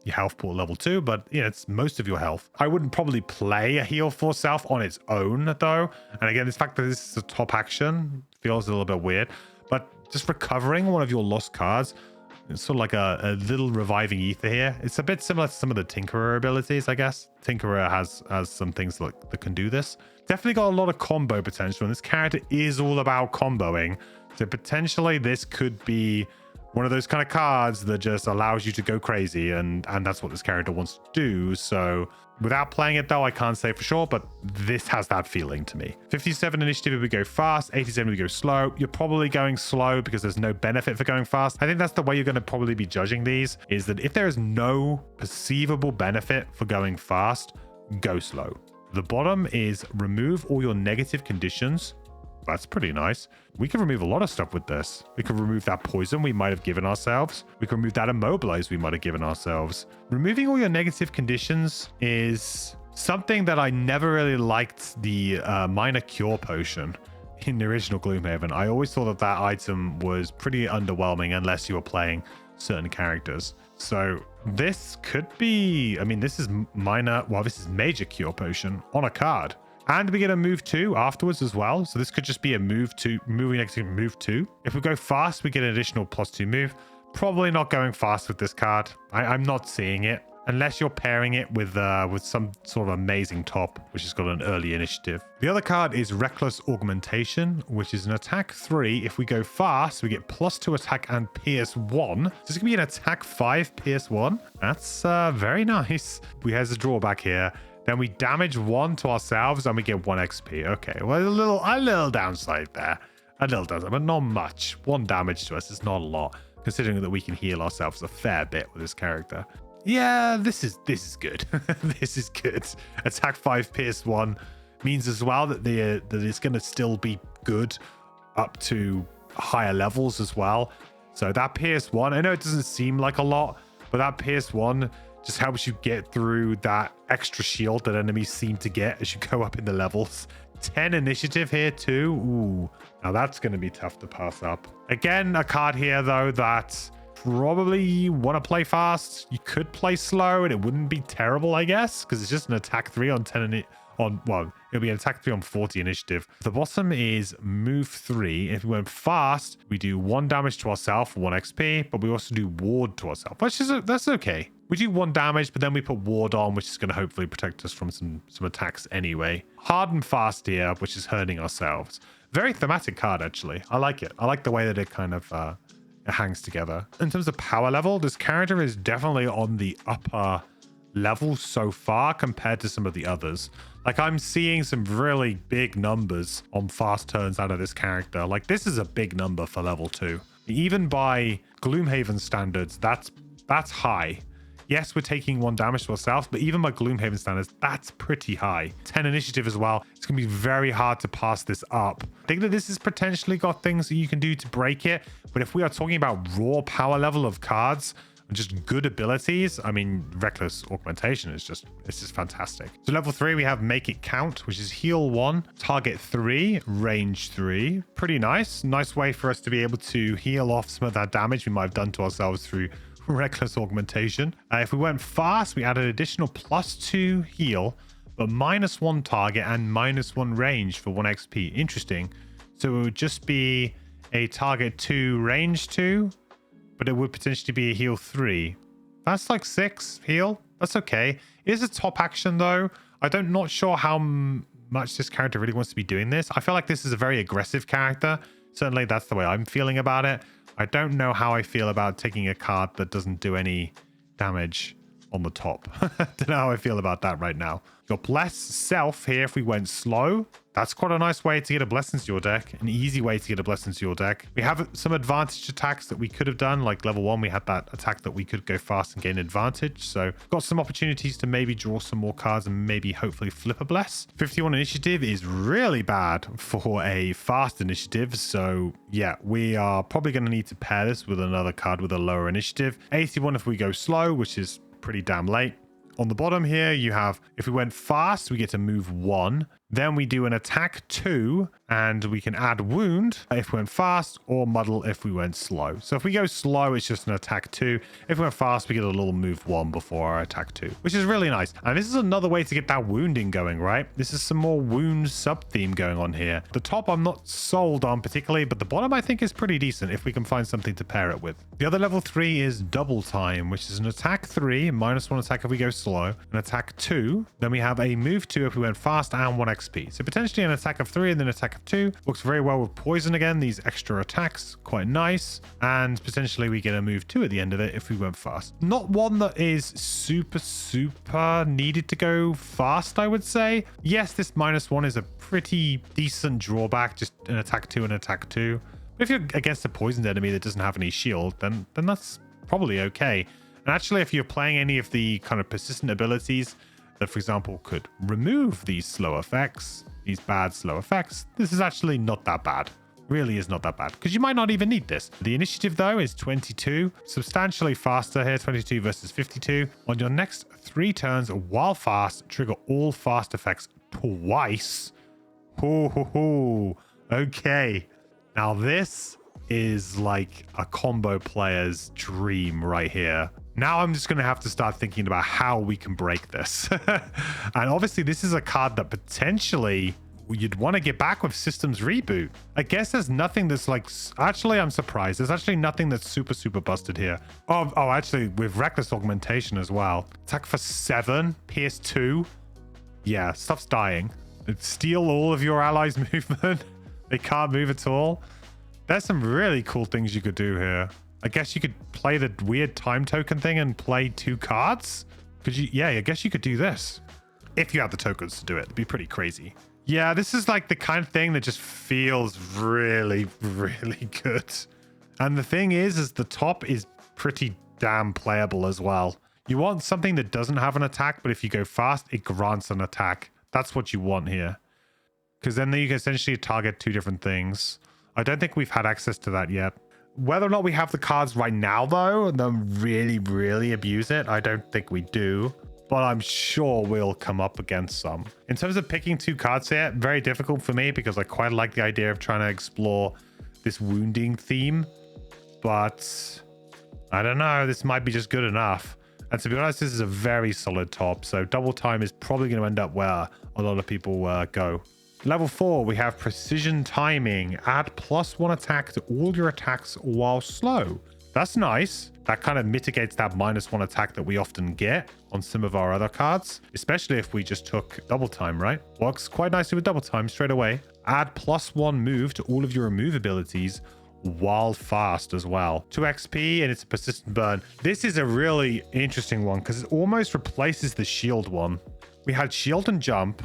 health pool at level 2, but yeah, it's most of your health. I wouldn't probably play a heal for self on its own, though. And again, the fact that this is a top action feels a little bit weird. But just recovering one of your lost cards, it's sort of like a little reviving ether here. It's a bit similar to some of the Tinkerer abilities, I guess. Tinkerer has some things that can do this. Definitely got a lot of combo potential, and this character is all about comboing. So potentially this could be one of those kind of cards that just allows you to go crazy, and that's what this character wants to do. So without playing it though, I can't say for sure, but this has that feeling to me. 57 initiative if we go fast, 87 if we go slow. You're probably going slow because there's no benefit for going fast. I think that's the way you're going to probably be judging these, is that if there is no perceivable benefit for going fast, go slow. The bottom is remove all your negative conditions. That's pretty nice. We can remove a lot of stuff with this. We can remove that poison we might have given ourselves. We can remove that immobilize we might have given ourselves. Removing all your negative conditions is something that I never really liked, the minor cure potion in the original Gloomhaven. I always thought that that item was pretty underwhelming unless you were playing certain characters. So this could be, I mean, this is minor, well, this is major cure potion on a card. And we get a move 2 afterwards as well. So this could just be a move 2, moving next to move 2. If we go fast, we get an additional +2 move. Probably not going fast with this card. I'm not seeing it. Unless you're pairing it with some sort of amazing top, which has got an early initiative. The other card is Reckless Augmentation, which is an attack 3. If we go fast, we get +2 attack and Pierce 1. So this is going to be an attack 5, Pierce 1. That's very nice. We have a drawback here. Then we damage 1 to ourselves and we get 1 XP. Okay, well, a little downside there. A little downside, but not much. 1 damage to us is not a lot, considering that we can heal ourselves a fair bit with this character. Yeah, this is good. This is good. Attack 5, Pierce 1 means as well that it's going to still be good up to higher levels as well. So that Pierce 1, I know it doesn't seem like a lot, but that Pierce 1 just helps you get through that extra shield that enemies seem to get as you go up in the levels. 10 initiative here too. Ooh, now that's going to be tough to pass up. Again, a card here though that probably you want to play fast. You could play slow and it wouldn't be terrible, I guess, because it's just an attack 3 on 10 well, it'll be an attack 3 on 40 initiative. The bottom is move 3. If we went fast, we do 1 damage to ourselves for 1 XP, but we also do ward to ourselves, which is that's okay. We do 1 damage, but then we put ward on, which is going to hopefully protect us from some attacks anyway. Hard and fast here, which is hurting ourselves. Very thematic card, actually. I like it. I like the way that it kind of it hangs together. In terms of power level, this character is definitely on the upper level so far compared to some of the others. Like, I'm seeing some really big numbers on fast turns out of this character. Like, this is a big number for level 2. Even by Gloomhaven standards, that's high. Yes, we're taking 1 damage to ourselves, but even by Gloomhaven standards, that's pretty high. 10 initiative as well. It's going to be very hard to pass this up. I think that this has potentially got things that you can do to break it, but if we are talking about raw power level of cards, just good abilities, I mean, Reckless Augmentation is just fantastic. So level 3, we have Make It Count, which is heal 1, target 3, range 3. Pretty nice. Nice way for us to be able to heal off some of that damage we might have done to ourselves through Reckless Augmentation. If we went fast, we added additional +2 heal, but -1 target and -1 range for 1 XP. Interesting. So it would just be a target 2, range 2, but it would potentially be a heal 3. That's like 6 heal. That's okay. It is a top action though. I'm not sure how much this character really wants to be doing this. I feel like this is a very aggressive character. Certainly that's the way I'm feeling about it. I don't know how I feel about taking a card that doesn't do any damage on the top. Don't know how I feel about that right now. Your Bless Self here, if we went slow, that's quite a nice way to get a blessing to your deck. An easy way to get a blessing to your deck. We have some advantage attacks that we could have done. Like level 1, we had that attack that we could go fast and gain advantage. So got some opportunities to maybe draw some more cards and maybe hopefully flip a Bless. 51 initiative is really bad for a fast initiative. So yeah, we are probably going to need to pair this with another card with a lower initiative. 81 if we go slow, which is pretty damn late. On the bottom here, you have, if we went fast, we get to move 1. Then we do an attack 2, and we can add wound if we went fast, or muddle if we went slow. So if we go slow, it's just an attack 2. If we went fast, we get a little move 1 before our attack 2, which is really nice. And this is another way to get that wounding going, right? This is some more wound sub-theme going on here. The top I'm not sold on particularly, but the bottom I think is pretty decent if we can find something to pair it with. The other level 3 is Double Time, which is an attack 3, -1 attack if we go slow, an attack 2. Then we have a move 2 if we went fast, and 1 XP. So potentially an attack of 3 and then attack attack 2. Works very well with poison again, these extra attacks, quite nice. And potentially we get a move 2 at the end of it if we went fast. Not one that is super needed to go fast, I would say. Yes, this -1 is a pretty decent drawback, just an attack 2 and attack 2. But if you're against a poisoned enemy that doesn't have any shield, then that's probably okay. And actually, if you're playing any of the kind of persistent abilities that, for example, could remove these slow effects, these bad slow effects, this is actually not that bad. Really is not that bad, because you might not even need this. The initiative, though, is 22, substantially faster here, 22 versus 52. On your next 3 turns, while fast, trigger all fast effects twice. Okay. Now, this is like a combo player's dream right here. Now I'm just going to have to start thinking about how we can break this. And obviously, this is a card that potentially you'd want to get back with Systems Reboot. I guess there's nothing that's like... Actually, I'm surprised. There's actually nothing that's super busted here. Oh, actually, with Reckless Augmentation as well. Attack for 7, Pierce 2. Yeah, stuff's dying. Steal all of your allies' movement. They can't move at all. There's some really cool things you could do here. I guess you could play the weird time token thing and play 2 cards. Yeah, I guess you could do this. If you have the tokens to do it. It'd be pretty crazy. Yeah, this is like the kind of thing that just feels really good. And the thing is the top is pretty damn playable as well. You want something that doesn't have an attack, but if you go fast, it grants an attack. That's what you want here. Because then you can essentially target 2 different things. I don't think we've had access to that yet. Whether or not we have the cards right now, though, and then really abuse it, I don't think we do. But I'm sure we'll come up against some. In terms of picking 2 cards here, very difficult for me because I quite like the idea of trying to explore this wounding theme. But I don't know, this might be just good enough. And to be honest, this is a very solid top. So double time is probably going to end up where a lot of people go. Level 4, we have Precision Timing. Add +1 attack to all your attacks while slow. That's nice. That kind of mitigates that -1 attack that we often get on some of our other cards, especially if we just took double time, right? Works quite nicely with double time straight away. Add +1 move to all of your remove abilities while fast as well. 2 XP and it's a persistent burn. This is a really interesting one because it almost replaces the shield one. We had shield and jump,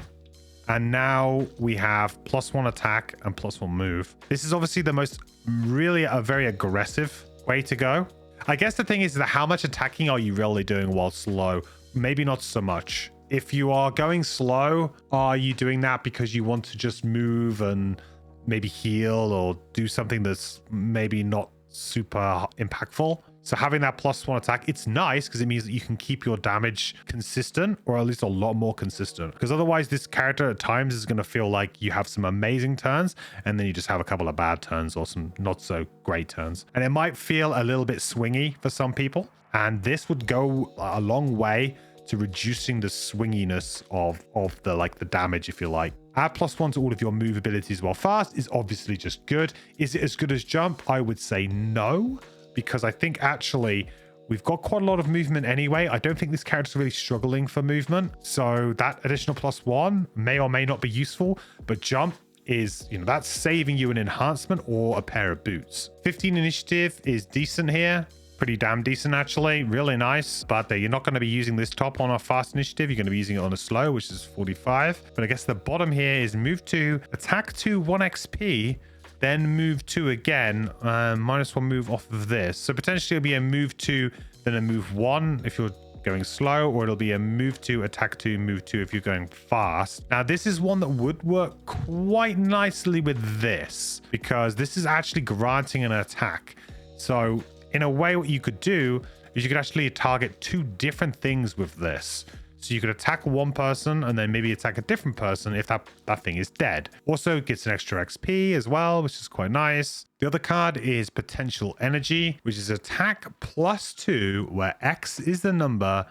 and now we have +1 attack and +1 move. This is obviously the most really a very aggressive way to go. I guess the thing is that how much attacking are you really doing while slow? Maybe not so much. If you are going slow, are you doing that because you want to just move and maybe heal or do something that's maybe not super impactful? So having that +1 attack, it's nice because it means that you can keep your damage consistent, or at least a lot more consistent. Because otherwise this character at times is going to feel like you have some amazing turns and then you just have a couple of bad turns or some not so great turns. And it might feel a little bit swingy for some people. And this would go a long way to reducing the swinginess of the damage, if you like. Add +1 to all of your move abilities while fast is obviously just good. Is it as good as jump? I would say no. Because I think actually we've got quite a lot of movement anyway. I don't think this character's really struggling for movement. So that additional +1 may or may not be useful. But jump is, that's saving you an enhancement or a pair of boots. 15 initiative is decent here. Pretty damn decent, actually. Really nice. But you're not going to be using this top on a fast initiative. You're going to be using it on a slow, which is 45. But I guess the bottom here is move 2, attack 2, 1 XP. Then move 2 again, -1 move off of this. So potentially it'll be a move 2, then a move 1 if you're going slow, or it'll be a move 2, attack 2, move 2 if you're going fast. Now this is one that would work quite nicely with this, because this is actually granting an attack. So in a way, what you could do is you could actually target 2 different things with this. So you could attack one person and then maybe attack a different person if that thing is dead. Also gets an extra XP as well, which is quite nice. The other card is Potential Energy, which is attack +2, where X is the number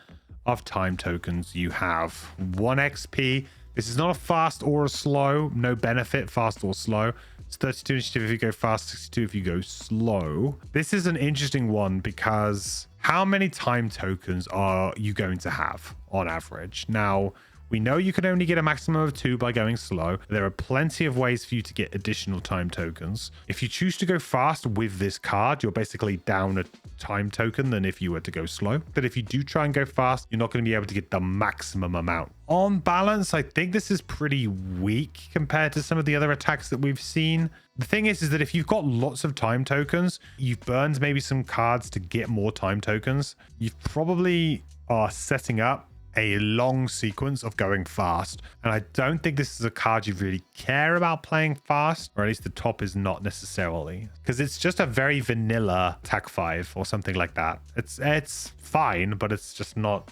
of time tokens you have. 1 XP. This is not a fast or a slow. No benefit, fast or slow. It's 32 initiative if you go fast, 62 if you go slow. This is an interesting one because how many time tokens are you going to have on average? Now, We know you can only get a maximum of 2 by going slow. There are plenty of ways for you to get additional time tokens. If you choose to go fast with this card, you're basically down a time token than if you were to go slow. But if you do try and go fast, you're not going to be able to get the maximum amount. On balance, I think this is pretty weak compared to some of the other attacks that we've seen. The thing is that if you've got lots of time tokens, you've burned maybe some cards to get more time tokens. You probably are setting up a long sequence of going fast, and I don't think this is a card you really care about playing fast, or at least the top is not necessarily, because it's just a very vanilla attack 5 or something like that. It's fine, but it's just not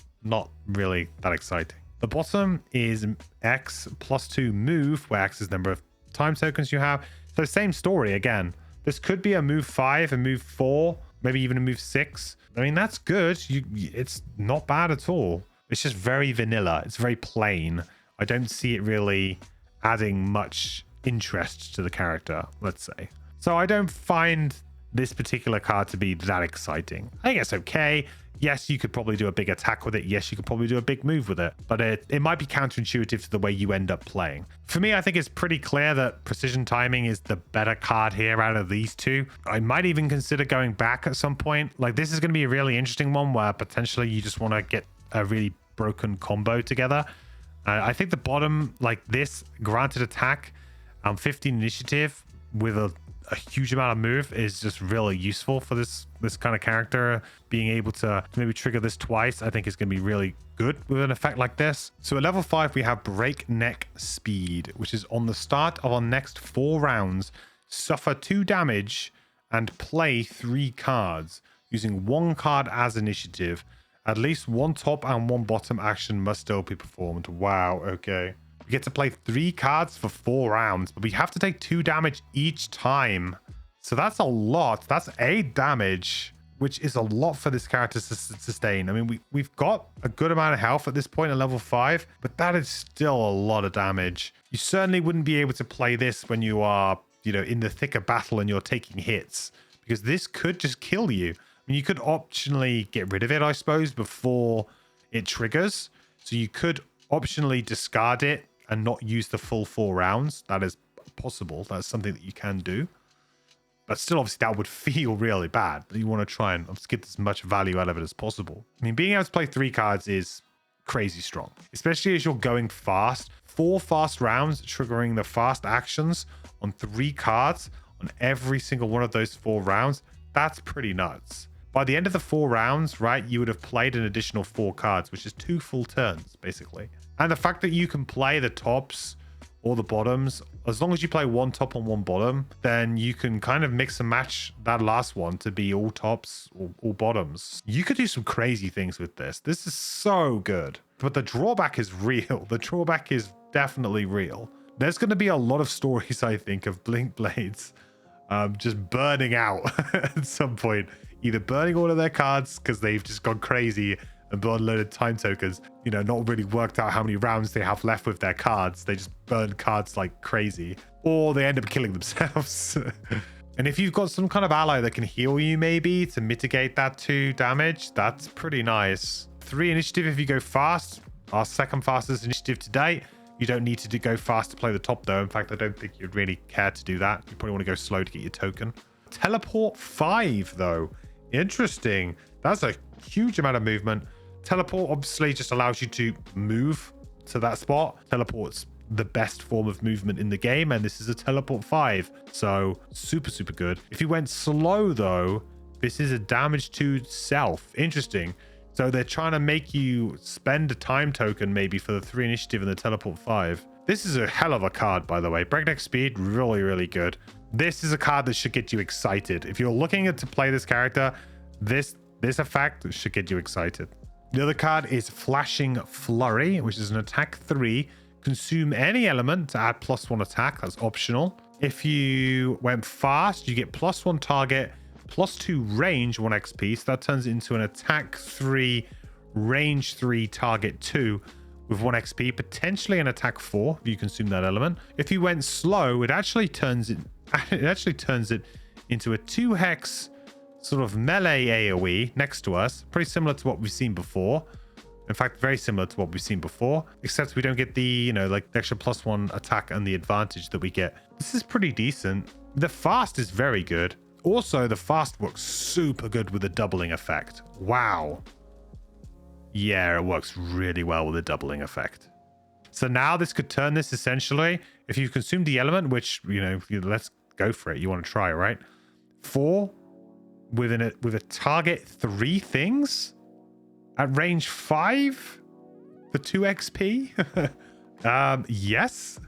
really that exciting. The bottom is X +2 move, where X is the number of time tokens you have. So same story again. This could be a move 5, a move 4, maybe even a move 6. I mean, that's good. It's not bad at all. It's just very vanilla. It's very plain. I don't see it really adding much interest to the character, let's say. So I don't find this particular card to be that exciting. I think it's okay. Yes, you could probably do a big attack with it. Yes, you could probably do a big move with it. But it might be counterintuitive to the way you end up playing. For me, I think it's pretty clear that Precision Timing is the better card here out of these two. I might even consider going back at some point. Like, this is going to be a really interesting one where potentially you just want to get a really broken combo together. I think the bottom, like this, granted attack, 15 initiative with a huge amount of move is just really useful for this kind of character. Being able to maybe trigger this twice, I think is going to be really good with an effect like this. So at level 5, we have Breakneck Speed, which is on the start of our next 4 rounds, suffer 2 damage and play 3 cards, using 1 card as initiative. At least 1 top and 1 bottom action must still be performed. Wow, okay. We get to play 3 cards for 4 rounds, but we have to take 2 damage each time. So that's a lot. That's 8 damage, which is a lot for this character to sustain. I mean, we've got a good amount of health at this point at level 5, but that is still a lot of damage. You certainly wouldn't be able to play this when you are, in the thick of battle and you're taking hits, because this could just kill you. You could optionally get rid of it, I suppose, before it triggers. So you could optionally discard it and not use the full 4 rounds. That is possible. That's something that you can do. But still, obviously, that would feel really bad. You want to try and get as much value out of it as possible. I mean, being able to play 3 cards is crazy strong, especially as you're going fast. 4 fast rounds, triggering the fast actions on 3 cards on every single one of those 4 rounds. That's pretty nuts. By the end of the 4 rounds, right, you would have played an additional 4 cards, which is 2 full turns, basically. And the fact that you can play the tops or the bottoms, as long as you play 1 top and 1 bottom, then you can kind of mix and match that last one to be all tops or all bottoms. You could do some crazy things with this. This is so good. But the drawback is real. The drawback is definitely real. There's going to be a lot of stories, I think, of Blinkblades just burning out at some point. Either burning all of their cards because they've just gone crazy and burned a load of time tokens, not really worked out how many rounds they have left with their cards. They just burn cards like crazy, or they end up killing themselves. And if you've got some kind of ally that can heal you maybe to mitigate that 2 damage, that's pretty nice. 3 initiative if you go fast, our second fastest initiative to date. You don't need to go fast to play the top though. In fact, I don't think you'd really care to do that. You probably want to go slow to get your token. Teleport 5 though. Interesting. That's a huge amount of movement. Teleport obviously just allows you to move to that spot. Teleport's the best form of movement in the game, and this is a teleport 5. So super, super good. If you went slow though, this is a damage to self. Interesting. So they're trying to make you spend a time token maybe for the 3 initiative and the teleport 5. This is a hell of a card, by the way. Breakneck Speed, really, really good. This is a card that should get you excited. If you're looking to play this character, this effect should get you excited. The other card is Flashing Flurry, which is an attack 3. Consume any element to add +1 attack. That's optional. If you went fast, you get +1 target, +2 range, 1 XP. So that turns into an attack 3, range 3, target 2 with 1 XP, potentially an attack 4 if you consume that element. If you went slow, it actually turns it into a 2 hex sort of melee AoE next to us, pretty similar to what we've seen before. In fact, very similar to what we've seen before, except we don't get the, you know, like the extra +1 attack and the advantage that we get. This is pretty decent. The fast is very good. Also, the fast works super good with the doubling effect. Wow. Yeah, it works really well with the doubling effect. So now this could turn this essentially, if you consume the element, which, you know, let's go for it. You want to try it, right? 4 with a target 3 things at range 5 for 2 XP. Yes,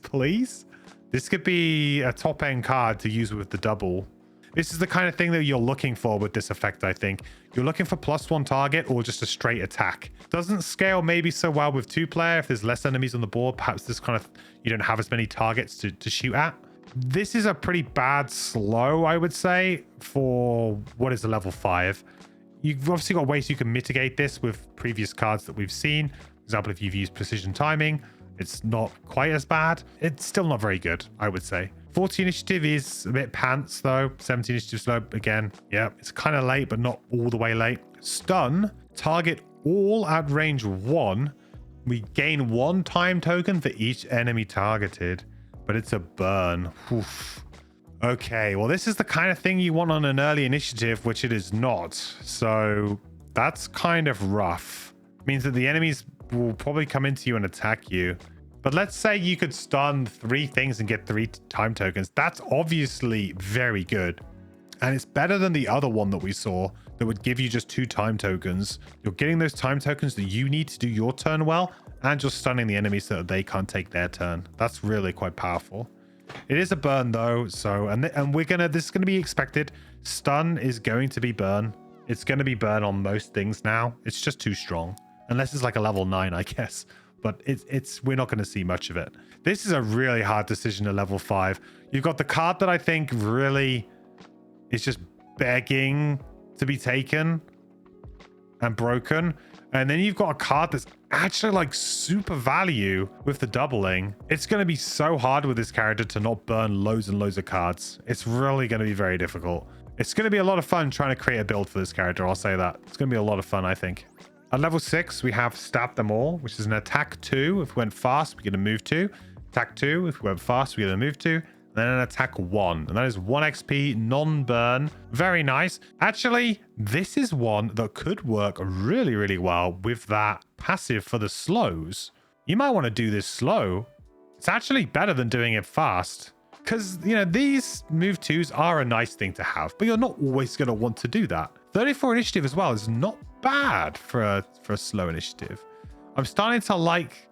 please. This could be a top end card to use with the double. This is the kind of thing that you're looking for with this effect, I think. You're looking for +1 target or just a straight attack. Doesn't scale maybe so well with 2-player. If there's less enemies on the board, perhaps this kind of, you don't have as many targets to shoot at. This is a pretty bad slow, I would say, for what is a level 5. You've obviously got ways you can mitigate this with previous cards that we've seen. For example, if you've used precision timing, it's not quite as bad. It's still not very good, I would say. 40 initiative is a bit pants though. 70 initiative slow, again, yeah, it's kind of late, but not all the way late. Stun, target all at range 1. We gain 1 time token for each enemy targeted, but it's a burn. Oof. Okay, well, this is the kind of thing you want on an early initiative, which it is not. So that's kind of rough. It means that the enemies will probably come into you and attack you. But let's say you could stun 3 things and get 3 time tokens. That's obviously very good. And it's better than the other one that we saw that would give you just 2 time tokens. You're getting those time tokens that you need to do your turn well, and just stunning the enemy so that they can't take their turn. That's really quite powerful. It is a burn though, so and this is gonna be expected. Stun is going to be burn. It's gonna be burn on most things now. It's just too strong. Unless it's like a level 9, I guess. But we're not going to see much of it. This is a really hard decision at level 5. You've got the card that I think really is just begging to be taken and broken. And then you've got a card that's actually like super value with the doubling. It's going to be so hard with this character to not burn loads and loads of cards. It's really going to be very difficult. It's going to be a lot of fun trying to create a build for this character. I'll say that. It's going to be a lot of fun, I think. At level 6, we have Stab Them All, which is an attack 2. If we went fast, we get a move 2. Attack 2. If we went fast, we get a move 2. And then an attack 1. And that is 1 XP, non-burn. Very nice. Actually, this is one that could work really, really well with that passive for the slows. You might want to do this slow. It's actually better than doing it fast. Because, you know, these move 2s are a nice thing to have, but you're not always going to want to do that. 34 initiative as well is not bad for a slow initiative. I'm starting to like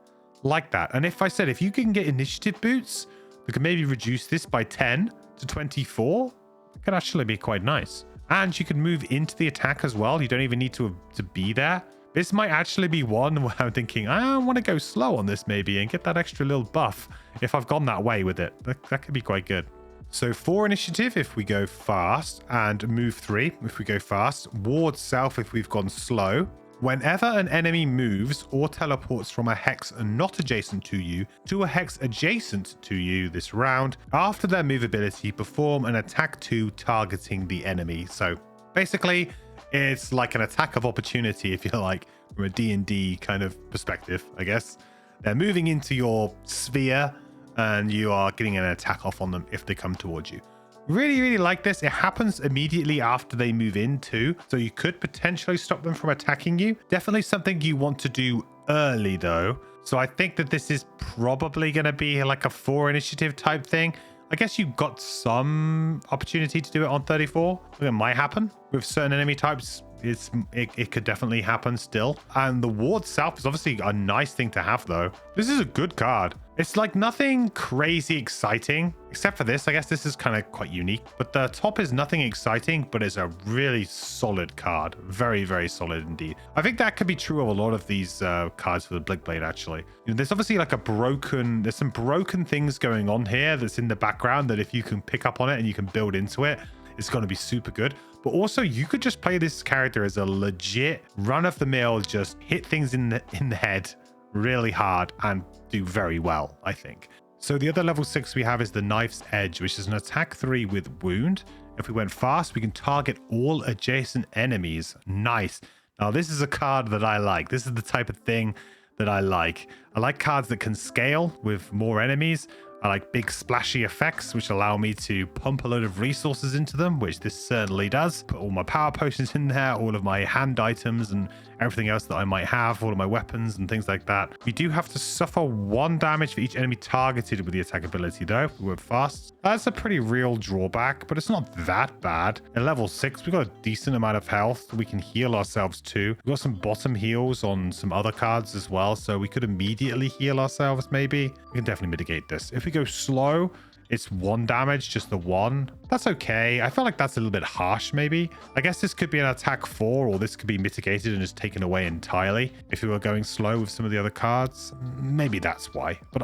that. And if you can get initiative boots that can maybe reduce this by 10 to 24, it could actually be quite nice. And you can move into the attack as well. You don't even need to be there. This might actually be one where I'm thinking, I want to go slow on this maybe and get that extra little buff if I've gone that way with it. That could be quite good. So 4 initiative if we go fast, and move 3 if we go fast. Ward self if we've gone slow. Whenever an enemy moves or teleports from a hex not adjacent to you to a hex adjacent to you this round, after their movability, perform an attack 2 targeting the enemy. So basically, it's like an attack of opportunity, if you like, from a D&D kind of perspective, I guess. They're moving into your sphere, and you are getting an attack off on them if they come towards you. Really, really like this. It happens immediately after they move in too, so you could potentially stop them from attacking you. Definitely something you want to do early though. So I think that this is probably going to be like a 4 initiative type thing. I guess you've got some opportunity to do it on 34. It might happen with certain enemy types. It could definitely happen still. And the ward self is obviously a nice thing to have though. This is a good card. It's like nothing crazy exciting, except for this. I guess this is kind of quite unique, but the top is nothing exciting, but it's a really solid card. Very, very solid indeed. I think that could be true of a lot of these cards for the Blinkblade, actually. You know, there's obviously like there's some broken things going on here that's in the background that if you can pick up on it and you can build into it, it's going to be super good. But also you could just play this character as a legit run-of-the-mill, just hit things in the head really hard and do very well, I think. So the other level 6 we have is the Knife's Edge, which is an attack 3 with wound. If we went fast, we can target all adjacent enemies. Nice. Now, this is a card that I like. This is the type of thing that I like. I like cards that can scale with more enemies. I like big splashy effects, which allow me to pump a load of resources into them, which this certainly does. Put all my power potions in there, all of my hand items and everything else that I might have, all of my weapons and things like that. We do have to suffer 1 damage for each enemy targeted with the attack ability, though. We work fast. That's a pretty real drawback, but it's not that bad. At level 6, we've got a decent amount of health. We can heal ourselves too. We've got some bottom heals on some other cards as well, so we could immediately heal ourselves maybe. We can definitely mitigate this. If we go slow, it's 1 damage, just the 1. That's okay. I feel like that's a little bit harsh, maybe. I guess this could be an attack 4, or this could be mitigated and just taken away entirely. If we were going slow with some of the other cards, maybe that's why. But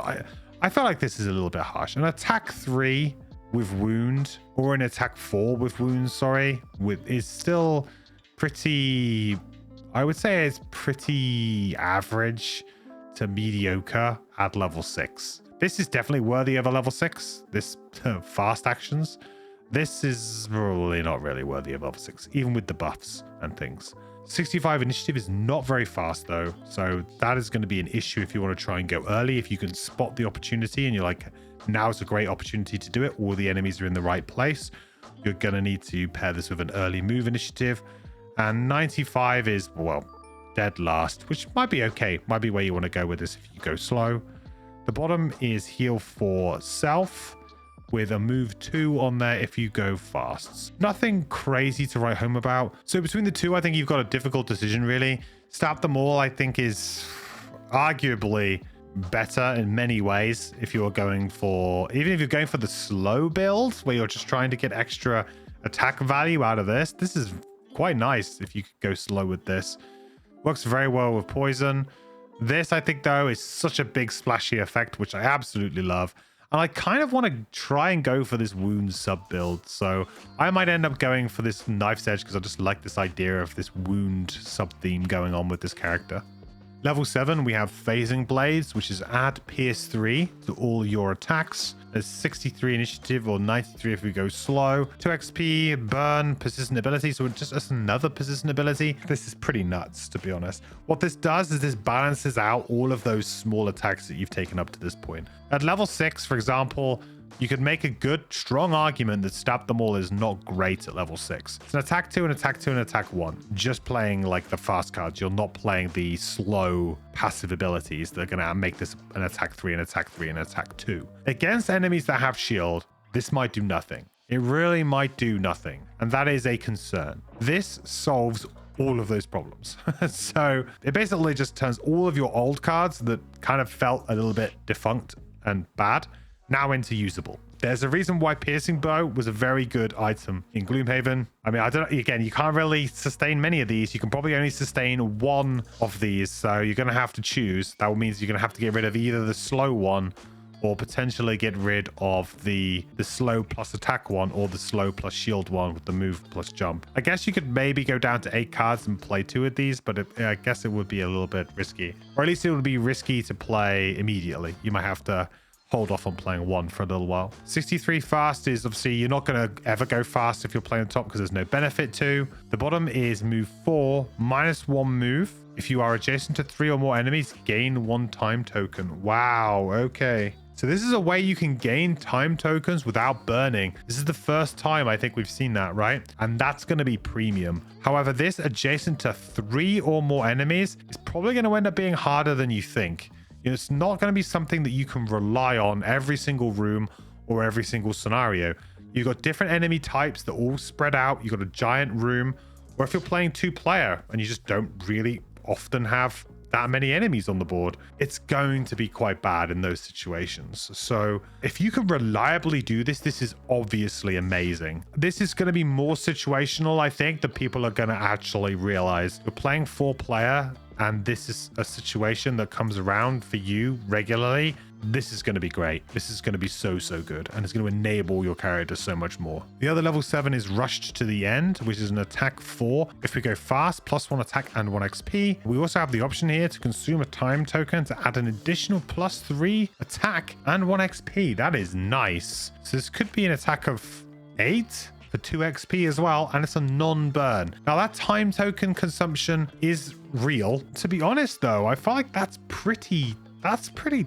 I feel like this is a little bit harsh. An attack 3 with wound, or an attack 4 with wounds, sorry, is still pretty... I would say it's pretty average to mediocre at level 6. This is definitely worthy of a level 6. This fast actions. This is probably not really worthy of level 6, even with the buffs and things. 65 initiative is not very fast though, so that is going to be an issue if you want to try and go early. If you can spot the opportunity and you're like, now's a great opportunity to do it, all the enemies are in the right place, you're going to need to pair this with an early move initiative. And 95 is, well, dead last, which might be okay. Might be where you want to go with this if you go slow. The bottom is heal for self with a move 2 on there if you go fast. Nothing crazy to write home about. So between the two, I think you've got a difficult decision, really. Stab them all, I think, is arguably better in many ways if you're going for... Even if you're going for the slow build, where you're just trying to get extra attack value out of this is quite nice if you could go slow with this. Works very well with poison. This, I think, though, is such a big splashy effect, which I absolutely love. And I kind of want to try and go for this wound sub build. So I might end up going for this knife's edge because I just like this idea of this wound sub theme going on with this character. Level 7, we have phasing blades, which is add pierce 3 to all your attacks. There's 63 initiative or 93 if we go slow. 2 XP, burn, persistent ability. So just as another persistent ability. This is pretty nuts, to be honest. What this does is this balances out all of those small attacks that you've taken up to this point. At level 6, for example, you could make a good, strong argument that Stab Them All is not great at level 6. It's an attack 2, an attack 2, and attack 1. Just playing like the fast cards. You're not playing the slow passive abilities that are going to make this an attack 3, an attack 3, and an attack 2. Against enemies that have shield, this might do nothing. It really might do nothing. And that is a concern. This solves all of those problems. So it basically just turns all of your old cards that kind of felt a little bit defunct and bad now into usable. There's a reason why Piercing Bow was a very good item in Gloomhaven. I mean, I don't know, again, you can't really sustain many of these. You can probably only sustain 1 of these, so you're going to have to choose. That means you're going to have to get rid of either the slow one or potentially get rid of the slow plus attack one or the slow plus shield one with the move plus jump. I guess you could maybe go down to 8 cards and play 2 of these, but I guess it would be a little bit risky. Or at least it would be risky to play immediately. You might have to hold off on playing 1 for a little while. 63 fast is obviously you're not going to ever go fast if you're playing top because there's no benefit to. The bottom is move 4, -1 move. If you are adjacent to 3 or more enemies, gain 1 time token. Wow, okay. So this is a way you can gain time tokens without burning. This is the first time I think we've seen that, right? And that's going to be premium. However, this adjacent to 3 or more enemies is probably going to end up being harder than you think. You know, it's not going to be something that you can rely on every single room or every single scenario. You've got different enemy types that all spread out. You've got a giant room. Or if you're playing 2-player and you just don't really often have that many enemies on the board, it's going to be quite bad in those situations. So if you can reliably do this, this is obviously amazing. This is going to be more situational, I think, that people are going to actually realize. You're playing 4-player and this is a situation that comes around for you regularly. This is going to be great. This is going to be so good, and it's going to enable your character so much more. The other level 7 is rushed to the end, which is an attack 4. If we go fast, +1 attack and 1 XP. We also have the option here to consume a time token to add an additional +3 attack and 1 XP. That is nice. So this could be an attack of 8 for 2 XP as well, and it's a non-burn. Now that time token consumption is real. To be honest though, I feel like that's pretty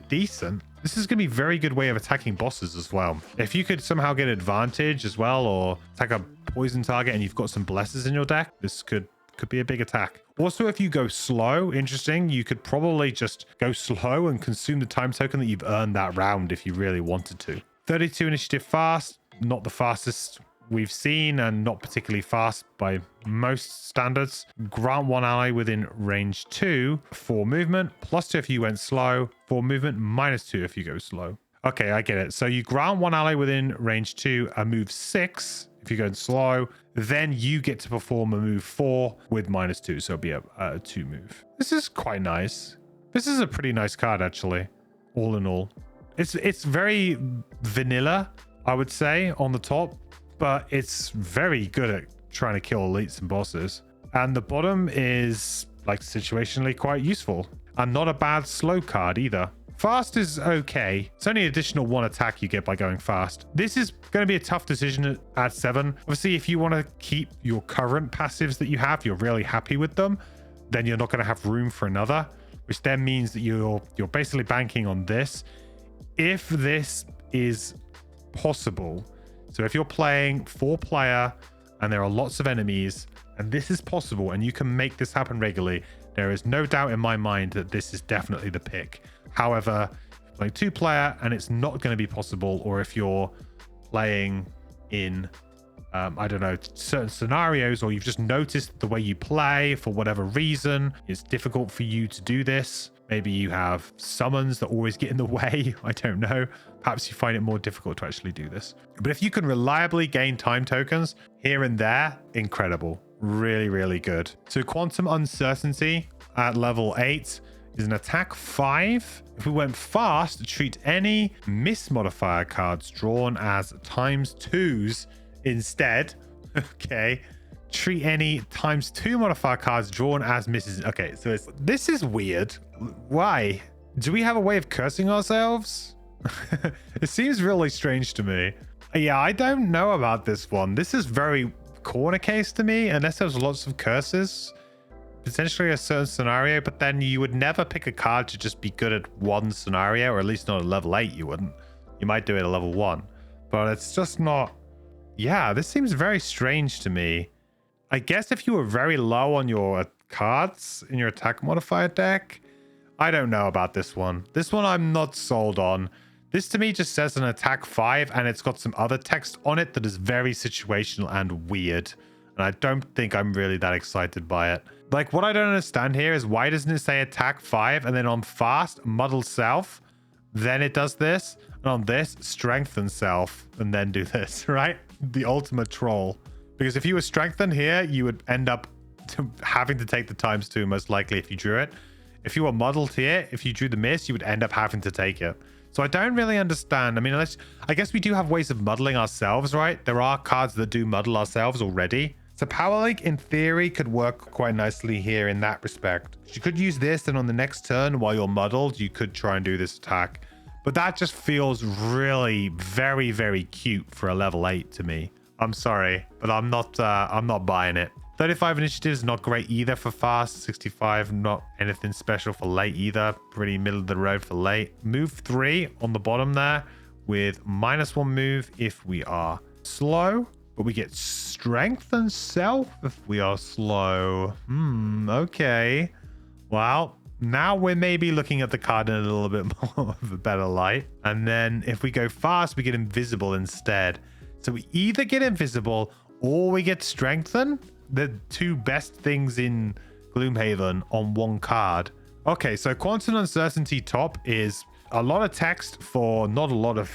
decent. This is going to be a very good way of attacking bosses as well. If you could somehow get advantage as well, or attack a poison target and you've got some blesses in your deck, this could be a big attack. Also, if you go slow, interesting, you could probably just go slow and consume the time token that you've earned that round if you really wanted to. 32 initiative fast, not the fastest we've seen and not particularly fast by most standards. Grant one ally within range 2 for movement, +2 if you went slow, for movement -2 if you go slow. Okay, I get it. So you grant one ally within range 2 a move 6 if you're going slow, then you get to perform a move 4 with -2, so it'll be a 2 move. This is quite nice. This is a pretty nice card actually, all in all. It's very vanilla, I would say, on the top, but it's very good at trying to kill elites and bosses. And the bottom is like situationally quite useful and not a bad slow card either. Fast is okay. It's only an additional 1 attack you get by going fast. This is going to be a tough decision at 7. Obviously, if you want to keep your current passives that you have, you're really happy with them, then you're not going to have room for another, which then means that you're basically banking on this. If this is possible, so if you're playing 4-player and there are lots of enemies and this is possible and you can make this happen regularly, there is no doubt in my mind that this is definitely the pick. However, if you're playing 2-player and it's not going to be possible, or if you're playing in I don't know, certain scenarios, or you've just noticed the way you play for whatever reason, it's difficult for you to do this. Maybe you have summons that always get in the way. I don't know. Perhaps you find it more difficult to actually do this. But if you can reliably gain time tokens here and there, incredible. Really, really good. So Quantum Uncertainty at level 8 is an attack 5. If we went fast, treat any miss modifier cards drawn as ×2s instead. Okay. Treat any ×2 modifier cards drawn as misses. Okay, so this is weird. Why? Do we have a way of cursing ourselves? It seems really strange to me. Yeah, I don't know about this one. This is very corner case to me, unless there's lots of curses. Potentially a certain scenario, but then you would never pick a card to just be good at one scenario, or at least not at level 8 you wouldn't. You might do it at level 1, but it's just not. Yeah, this seems very strange to me. I guess if you were very low on your cards in your attack modifier deck, I don't know about this one. This one I'm not sold on. This to me just says an attack 5 and it's got some other text on it that is very situational and weird. And I don't think I'm really that excited by it. Like, what I don't understand here is why doesn't it say attack 5 and then on fast, muddle self, then it does this, and on this, strengthen self, and then do this, right? The ultimate troll. Because if you were strengthened here, you would end up having to take the ×2 most likely if you drew it. If you were muddled here, if you drew the miss, you would end up having to take it. So I don't really understand. I mean, I guess we do have ways of muddling ourselves, right? There are cards that do muddle ourselves already. So Power Link, in theory, could work quite nicely here in that respect. You could use this, and on the next turn, while you're muddled, you could try and do this attack. But that just feels really very, very cute for a level 8 to me. I'm sorry, but I'm not buying it. 35 initiative is not great either for fast. 65, not anything special for late either. Pretty middle of the road for late. Move 3 on the bottom there with -1 move if we are slow. But we get strength and self if we are slow. Okay. Well, now we're maybe looking at the card in a little bit more of a better light. And then if we go fast, we get invisible instead. So we either get invisible or we get strengthen. The two best things in Gloomhaven on one card. Okay, so Quantum Uncertainty top is a lot of text for not a lot of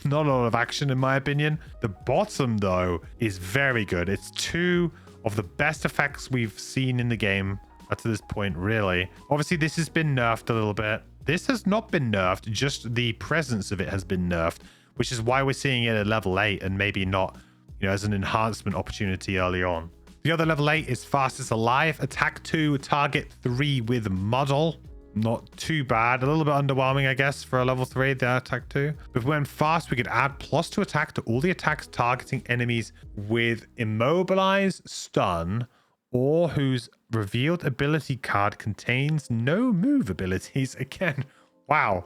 not a lot of action, in my opinion. The bottom though is very good. It's 2 of the best effects we've seen in the game up to this point, really. Obviously this has been nerfed a little bit. This has not been nerfed, just the presence of it has been nerfed, which is why we're seeing it at level 8 and maybe not, you know, as an enhancement opportunity early on. The other level 8 is Fastest Alive. Attack 2, target 3 with Muddle. Not too bad. A little bit underwhelming, I guess, for a level 3, the attack 2. If we went fast, we could add +2 attack to all the attacks targeting enemies with immobilize, stun, or whose revealed ability card contains no move abilities. Again, wow,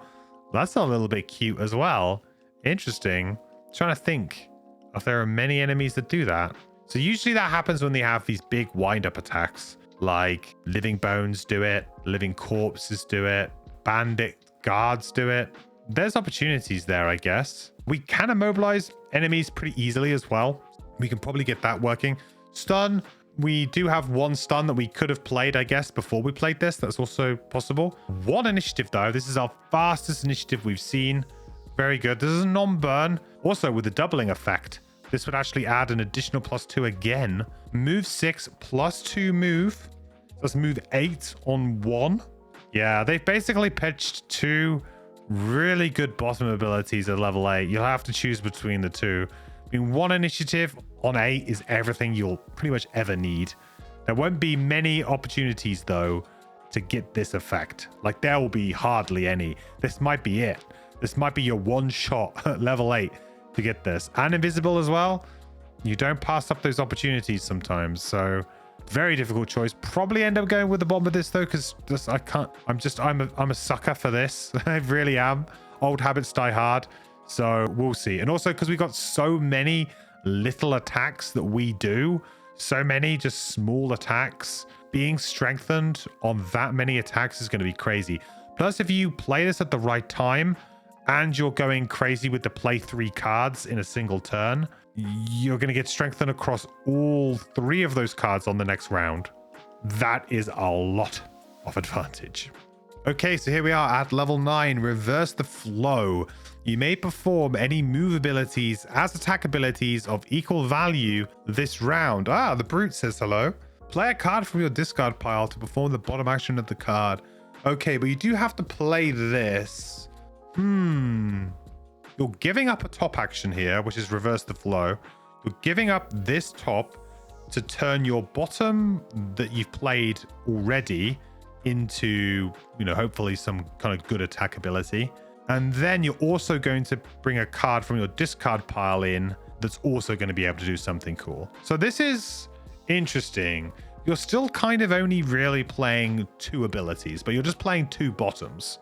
that's a little bit cute as well. Interesting. Trying to think if there are many enemies that do that. So usually that happens when they have these big wind-up attacks, like living bones do it, living corpses do it, bandit guards do it. There's opportunities there, I guess. We can immobilize enemies pretty easily as well. We can probably get that working. Stun, we do have one stun that we could have played, I guess, before we played this. That's also possible. One initiative, though. This is our fastest initiative we've seen. Very good. This is a non-burn. Also, with the doubling effect, this would actually add an additional +2 again. Move 6, +2 move. That's move 8 on 1. Yeah, they've basically pitched 2 really good bottom abilities at level 8. You'll have to choose between the 2. I mean, 1 initiative on 8 is everything you'll pretty much ever need. There won't be many opportunities, though, to get this effect. Like, there will be hardly any. This might be it. This might be your one shot at level 8 to get this. And invisible as well. You don't pass up those opportunities sometimes. So, very difficult choice. Probably end up going with the bottom of this, though, because I can't. I'm a sucker for this. I really am. Old habits die hard. So, we'll see. And also, because we got so many little attacks that we do, so many just small attacks, being strengthened on that many attacks is going to be crazy. Plus, if you play this at the right time and you're going crazy with the play 3 cards in a single turn, you're going to get strengthened across all 3 of those cards on the next round. That is a lot of advantage. Okay, so here we are at level 9, reverse the flow. You may perform any move abilities as attack abilities of equal value this round. Ah, the Brute says hello. Play a card from your discard pile to perform the bottom action of the card. Okay, but you do have to play this. You're giving up a top action here, which is reverse the flow. You're giving up this top to turn your bottom that you've played already into, hopefully some kind of good attack ability. And then you're also going to bring a card from your discard pile in that's also going to be able to do something cool. So this is interesting. You're still kind of only really playing 2 abilities, but you're just playing 2 bottoms.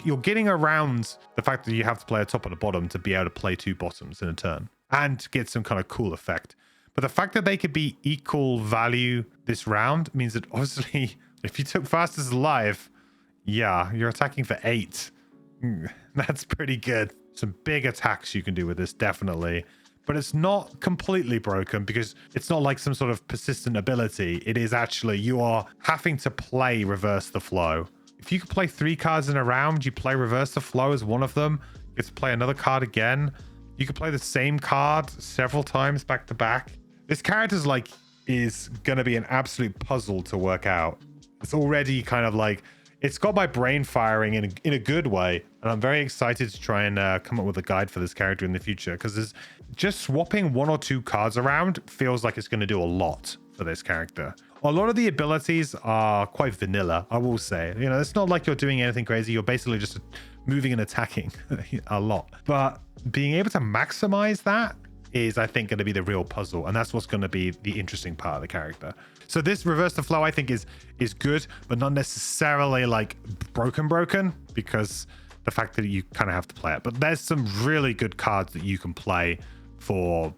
You're getting around the fact that you have to play a top and a bottom to be able to play 2 bottoms in a turn and get some kind of cool effect. But the fact that they could be equal value this round means that obviously if you took fastest alive, yeah, you're attacking for 8. That's pretty good. Some big attacks you can do with this, definitely. But it's not completely broken because it's not like some sort of persistent ability. It is actually, you are having to play reverse the flow. If you could play 3 cards in a round, you play reverse the flow as one of them. You get to play another card again. You could play the same card several times back to back. This character's is going to be an absolute puzzle to work out. It's already kind of like, it's got my brain firing in a good way. And I'm very excited to try and come up with a guide for this character in the future, because just swapping 1 or 2 cards around feels like it's going to do a lot for this character. A lot of the abilities are quite vanilla, I will say. It's not like you're doing anything crazy. You're basically just moving and attacking a lot. But being able to maximize that is, I think, going to be the real puzzle. And that's what's going to be the interesting part of the character. So this reverse the flow, I think, is good, but not necessarily broken, because the fact that you kind of have to play it. But there's some really good cards that you can play for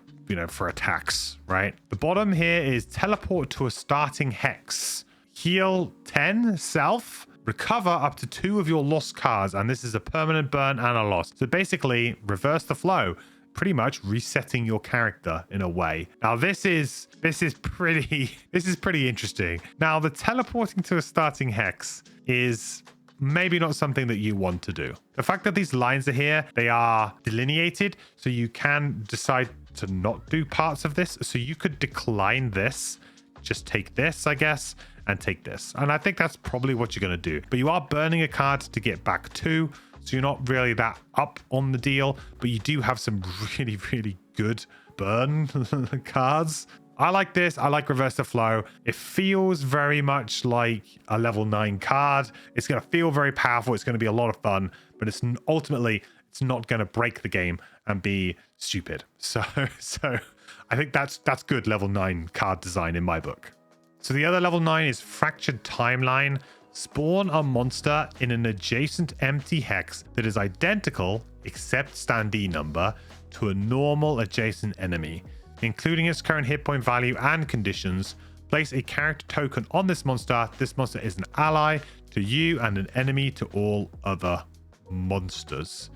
attacks, right? The bottom here is teleport to a starting hex, heal 10 self, recover up to 2 of your lost cards, and this is a permanent burn and a loss. So basically, reverse the flow, pretty much resetting your character in a way. Now this is pretty interesting. Now the teleporting to a starting hex is maybe not something that you want to do. The fact that these lines are here, they are delineated, so you can decide to not do parts of this. So you could decline this, just take this, I guess, and take this. And I think that's probably what you're going to do. But you are burning a card to get back 2, so you're not really that up on the deal, but you do have some really, really good burn cards. I like this. I like Reverse the Flow. It feels very much like a level 9 card. It's going to feel very powerful. It's going to be a lot of fun, but it's ultimately, it's not going to break the game and be stupid. So I think that's good level 9 card design in my book. So the other level 9 is Fractured Timeline. Spawn a monster in an adjacent empty hex that is identical, except standee number, to a normal adjacent enemy, including its current hit point value and conditions. Place a character token on this monster. This monster is an ally to you and an enemy to all other monsters.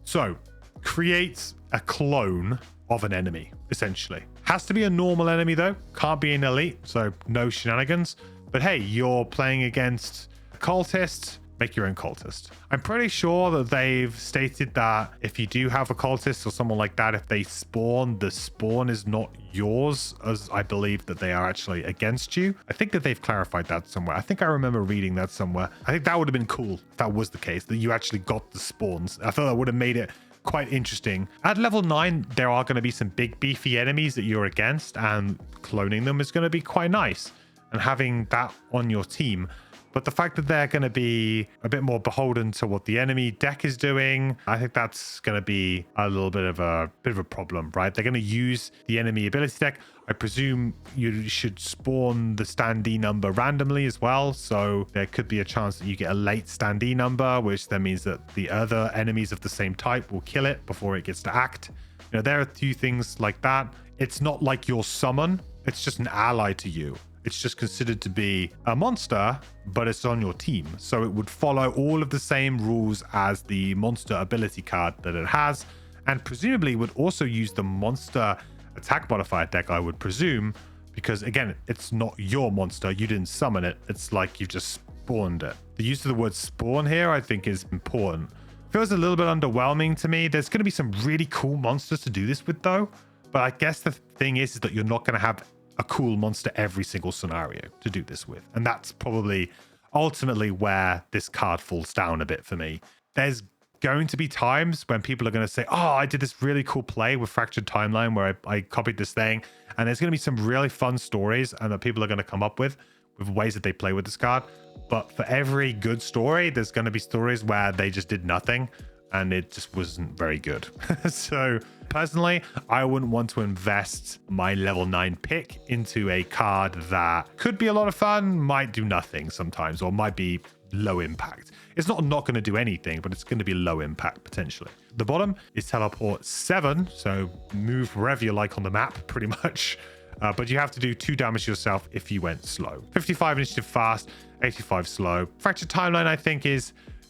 So create a clone of an enemy, essentially. Has to be a normal enemy though. Can't be an elite, so no shenanigans. But hey, you're playing against a cultist, make your own cultist. I'm pretty sure that they've stated that if you do have a cultist or someone like that, if they spawn, the spawn is not yours, as I believe that they are actually against you. I think that they've clarified that somewhere. I think I remember reading that somewhere. I think that would have been cool if that was the case, that you actually got the spawns. I thought that would have made it quite interesting. At level 9, there are going to be some big beefy enemies that you're against, and cloning them is going to be quite nice and having that on your team. But the fact that they're going to be a bit more beholden to what the enemy deck is doing, I think that's going to be a little bit of a problem, right? They're going to use the enemy ability deck. I presume you should spawn the standee number randomly as well. So there could be a chance that you get a late standee number, which then means that the other enemies of the same type will kill it before it gets to act. You know, there are a few things like that. It's not like your summon. It's just an ally to you. It's just considered to be a monster, but it's on your team. So it would follow all of the same rules as the monster ability card that it has, and presumably would also use the monster attack modifier deck, I would presume, because again, it's not your monster. You didn't summon it. It's like you've just spawned it. The use of the word spawn here, I think, is important. Feels a little bit underwhelming to me. There's going to be some really cool monsters to do this with though. But I guess the thing is that you're not going to have a cool monster every single scenario to do this with. And that's probably ultimately where this card falls down a bit for me. There's going to be times when people are going to say, oh, I did this really cool play with Fractured Timeline where I copied this thing. And there's going to be some really fun stories and that people are going to come up with ways that they play with this card. But for every good story, there's going to be stories where they just did nothing and it just wasn't very good. So personally, I wouldn't want to invest my level 9 pick into a card that could be a lot of fun, might do nothing sometimes, or might be low impact. It's not going to do anything, but it's going to be low impact potentially. The bottom is teleport 7, so move wherever you like on the map pretty much. But you have to do 2 damage to yourself if you went slow. 55 initiative fast, 85 slow. Fractured Timeline, I think,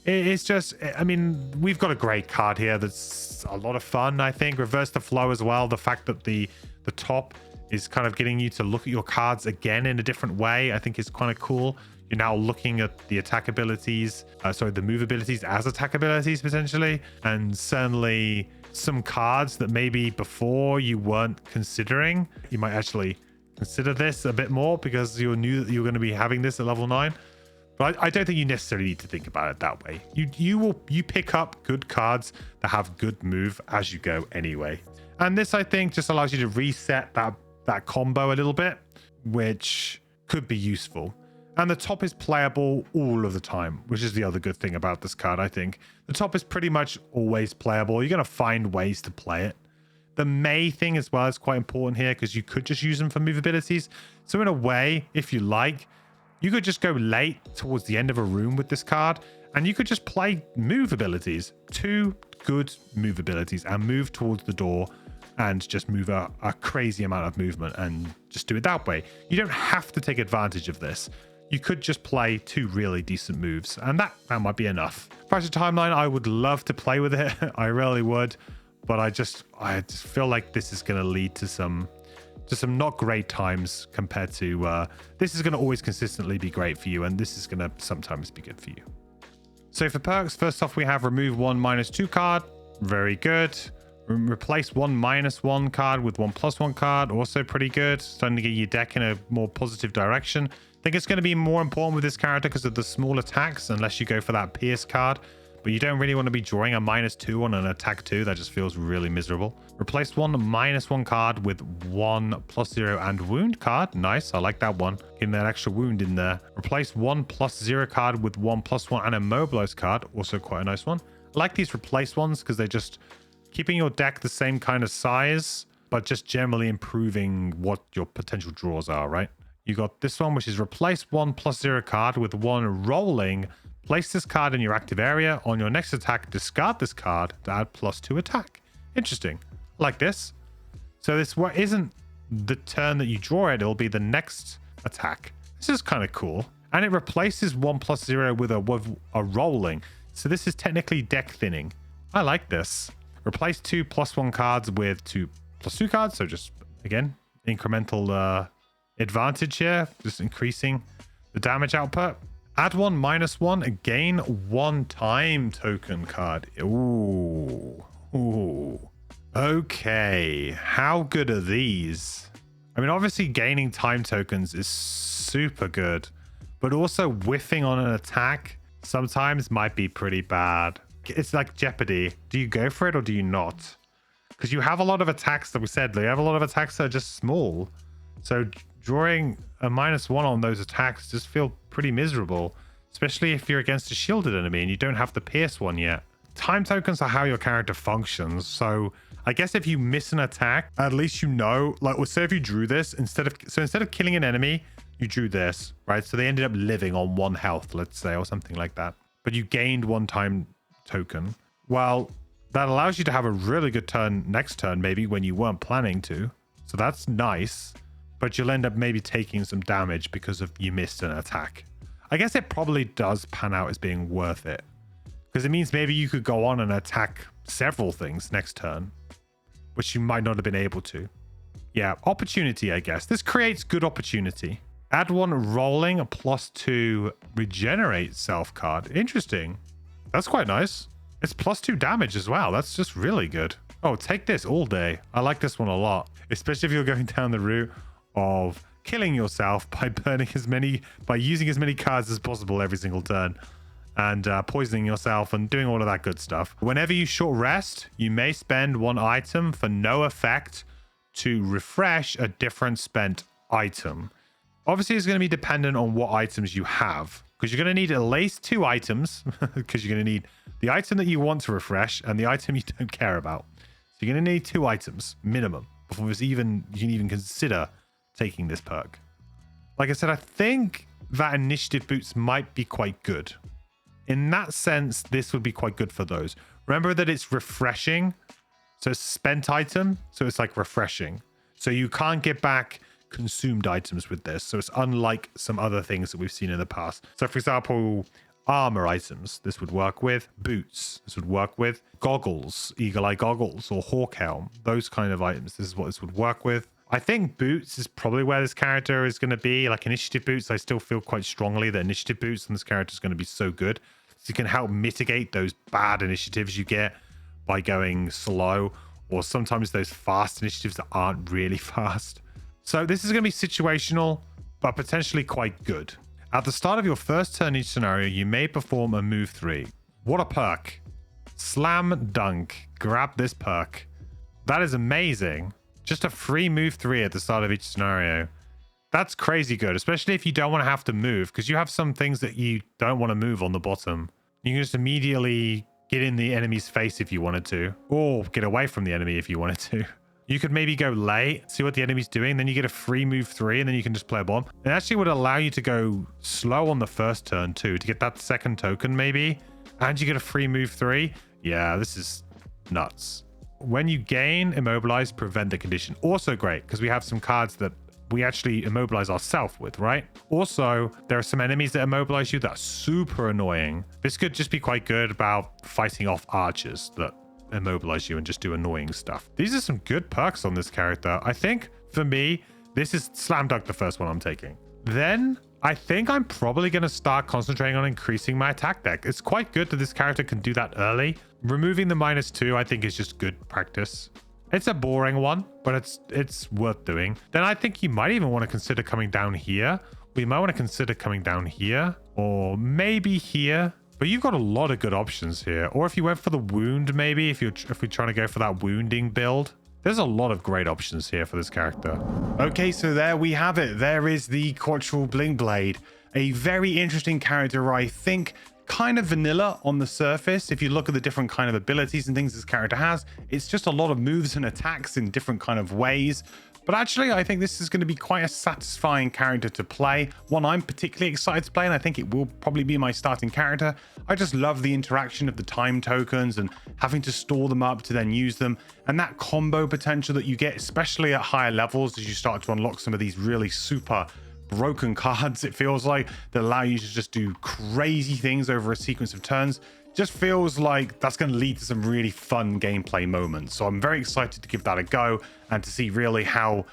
it's just, I mean, we've got a great card here that's a lot of fun, I think. Reverse the Flow as well. The fact that the top is kind of getting you to look at your cards again in a different way, I think is kind of cool. You're now looking at the attack abilities, the move abilities as attack abilities potentially. And certainly some cards that maybe before you weren't considering, you might actually consider this a bit more because you knew that you were going to be having this at level 9. But I don't think you necessarily need to think about it that way. You pick up good cards that have good move as you go anyway. And this, I think, just allows you to reset that combo a little bit, which could be useful. And the top is playable all of the time, which is the other good thing about this card, I think. The top is pretty much always playable. You're going to find ways to play it. The May thing as well is quite important here because you could just use them for move abilities. So in a way, if you like, you could just go late towards the end of a room with this card and you could just play move abilities, 2 good move abilities, and move towards the door and just move a crazy amount of movement and just do it that way. You don't have to take advantage of this. You could just play 2 really decent moves and that might be enough. Fractured Timeline, I would love to play with it. I really would, but I just feel like this is going to lead to some not great times compared to this is going to always consistently be great for you, and this is going to sometimes be good for you. So for perks, first off we have remove 1 -2 card, very good. Replace 1 -1 card with 1 +1 card, also pretty good. Starting to get your deck in a more positive direction. I think it's going to be more important with this character because of the small attacks, unless you go for that Pierce card. but you don't really want to be drawing a -2 on an attack 2. That just feels really miserable. Replace one -1 card with 1 +0 and wound card. Nice. I like that one. Getting that extra wound in there. Replace 1 +0 card with 1 +1 and immobilize card. Also quite a nice one. I like these replace ones because they're just keeping your deck the same kind of size, but just generally improving what your potential draws are, right? You got this one, which is replace 1 +0 card with 1 rolling. Place this card in your active area. On your next attack, discard this card to add +2 attack. Interesting. I like this. So this isn't the turn that you draw it. It'll be the next attack. This is kind of cool. And it replaces 1 +0 with a rolling. So this is technically deck thinning. I like this. Replace 2 +1 cards with 2 +2 cards. So just, again, incremental advantage here. Just increasing the damage output. Add 1 -1. Gain 1 time token card. Ooh. Ooh. Okay. How good are these? I mean, obviously gaining time tokens is super good, but also whiffing on an attack sometimes might be pretty bad. It's like Jeopardy. Do you go for it or do you not? Because you have a lot of attacks that we said. You have a lot of attacks that are just small. So drawing a -1 on those attacks just feel pretty miserable, especially if you're against a shielded enemy and you don't have the pierce one yet. Time tokens are how your character functions. So I guess if you miss an attack, at least you know, like, well, say if you drew this instead of killing an enemy, you drew this, right? So they ended up living on 1 health, let's say, or something like that. But you gained 1 time token. Well, that allows you to have a really good turn next turn, maybe when you weren't planning to. So that's nice. But you'll end up maybe taking some damage because of you missed an attack. I guess it probably does pan out as being worth it, because it means maybe you could go on and attack several things next turn, which you might not have been able to. Yeah, opportunity, I guess. This creates good opportunity. Add 1 rolling, a +2 regenerate self card. Interesting. That's quite nice. It's +2 damage as well. That's just really good. Oh, take this all day. I like this one a lot, especially if you're going down the route of killing yourself by using as many cards as possible every single turn, and poisoning yourself and doing all of that good stuff. Whenever you short rest, you may spend 1 item for no effect to refresh a different spent item. Obviously, it's going to be dependent on what items you have, because you're going to need at least 2 items, because you're going to need the item that you want to refresh and the item you don't care about. So you're going to need 2 items minimum before you can even consider taking this perk. Like I said, I think that initiative boots might be quite good. In that sense, this would be quite good for those. Remember that it's refreshing. So it's spent item. So it's like refreshing. So you can't get back consumed items with this. So it's unlike some other things that we've seen in the past. So for example, armor items, this would work with. Boots, this would work with. Goggles, eagle eye goggles or hawk helm. Those kind of items, this is what this would work with. I think boots is probably where this character is going to be. Like initiative boots, I still feel quite strongly that initiative boots on this character is going to be so good. So you can help mitigate those bad initiatives you get by going slow, or sometimes those fast initiatives that aren't really fast. So this is going to be situational, but potentially quite good. At the start of your first turn each scenario, you may perform a move 3. What a perk. Slam dunk. Grab this perk. That is amazing. Just a free move 3 at the start of each scenario. That's crazy good, especially if you don't want to have to move, because you have some things that you don't want to move on the bottom. You can just immediately get in the enemy's face if you wanted to, or get away from the enemy if you wanted to. You could maybe go late, see what the enemy's doing, then you get a free move 3, and then you can just play a bomb. It actually would allow you to go slow on the first turn too, to get that second token maybe, and you get a free move 3. Yeah, this is nuts. When you gain immobilize, prevent the condition. Also great, because we have some cards that we actually immobilize ourselves with, right? Also, there are some enemies that immobilize you that are super annoying. This could just be quite good about fighting off archers that immobilize you and just do annoying stuff. These are some good perks on this character. I think for me, this is slam dunk the first one I'm taking. Then I think I'm probably going to start concentrating on increasing my attack deck. It's quite good that this character can do that early. Removing the -2, I think, is just good practice. It's a boring one, but it's worth doing. Then I think you might even want to consider coming down here. We might want to consider coming down here, or maybe here But you've got a lot of good options here. Or if you went for the wound, maybe, if we're trying to go for that wounding build, there's a lot of great options here for this character. Okay, so there we have it. There is the Quatryl Blinkblade. A very interesting character, I think. Kind of vanilla on the surface. If you look at the different kind of abilities and things this character has, it's just a lot of moves and attacks in different kind of ways. But actually, I think this is going to be quite a satisfying character to play. One I'm particularly excited to play, and I think it will probably be my starting character. I just love the interaction of the time tokens and having to store them up to then use them. And that combo potential that you get, especially at higher levels as you start to unlock some of these really super broken cards, it feels like, that allow you to just do crazy things over a sequence of turns. Just feels like that's going to lead to some really fun gameplay moments. So I'm very excited to give that a go and to see really how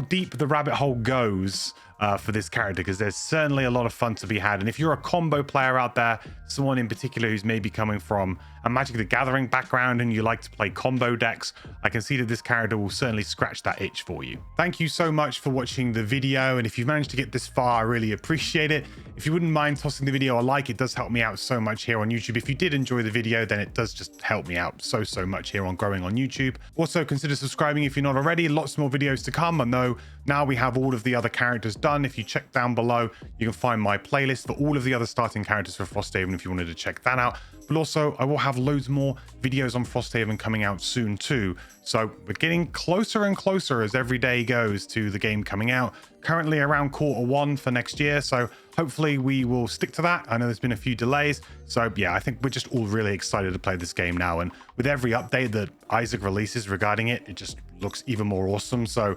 deep the rabbit hole goes for this character, because there's certainly a lot of fun to be had. And if you're a combo player out there, someone in particular who's maybe coming from a Magic the Gathering background and you like to play combo decks, I can see that this character will certainly scratch that itch for you. Thank you so much for watching the video, and if you've managed to get this far, I really appreciate it. If you wouldn't mind tossing the video a like, it does help me out so much here on YouTube. If you did enjoy the video, then it does just help me out so much here on growing on YouTube. Also, consider subscribing if you're not already. Lots more videos to come. I know now we have all of the other characters done. If you check down below, you can find my playlist for all of the other starting characters for Frosthaven if you wanted to check that out. But also, I will have loads more videos on Frosthaven coming out soon too. So we're getting closer and closer as every day goes to the game coming out. Currently around Q1 for next year, so hopefully we will stick to that. I know there's been a few delays, so yeah, I think we're just all really excited to play this game now. And with every update that Isaac releases regarding it, it just looks even more awesome. So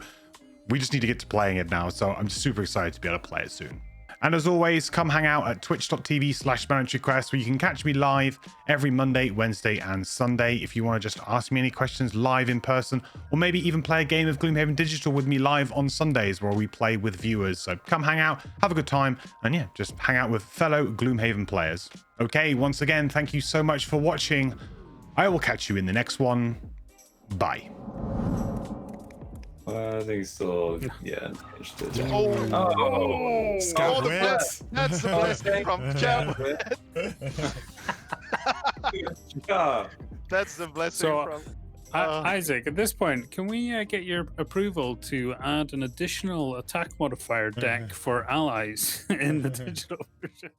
we just need to get to playing it now. So I'm super excited to be able to play it soon. And as always, come hang out at twitch.tv/ManageRequest, where you can catch me live every Monday, Wednesday, and Sunday. If you want to just ask me any questions live in person, or maybe even play a game of Gloomhaven Digital with me live on Sundays, where we play with viewers. So come hang out, have a good time, and yeah, just hang out with fellow Gloomhaven players. Okay, once again, thank you so much for watching. I will catch you in the next one. Bye. I think still, yeah. Oh, Scout that's the blessing from Jam. That's the blessing from. Isaac, at this point, can we get your approval to add an additional attack modifier deck for allies in the digital version?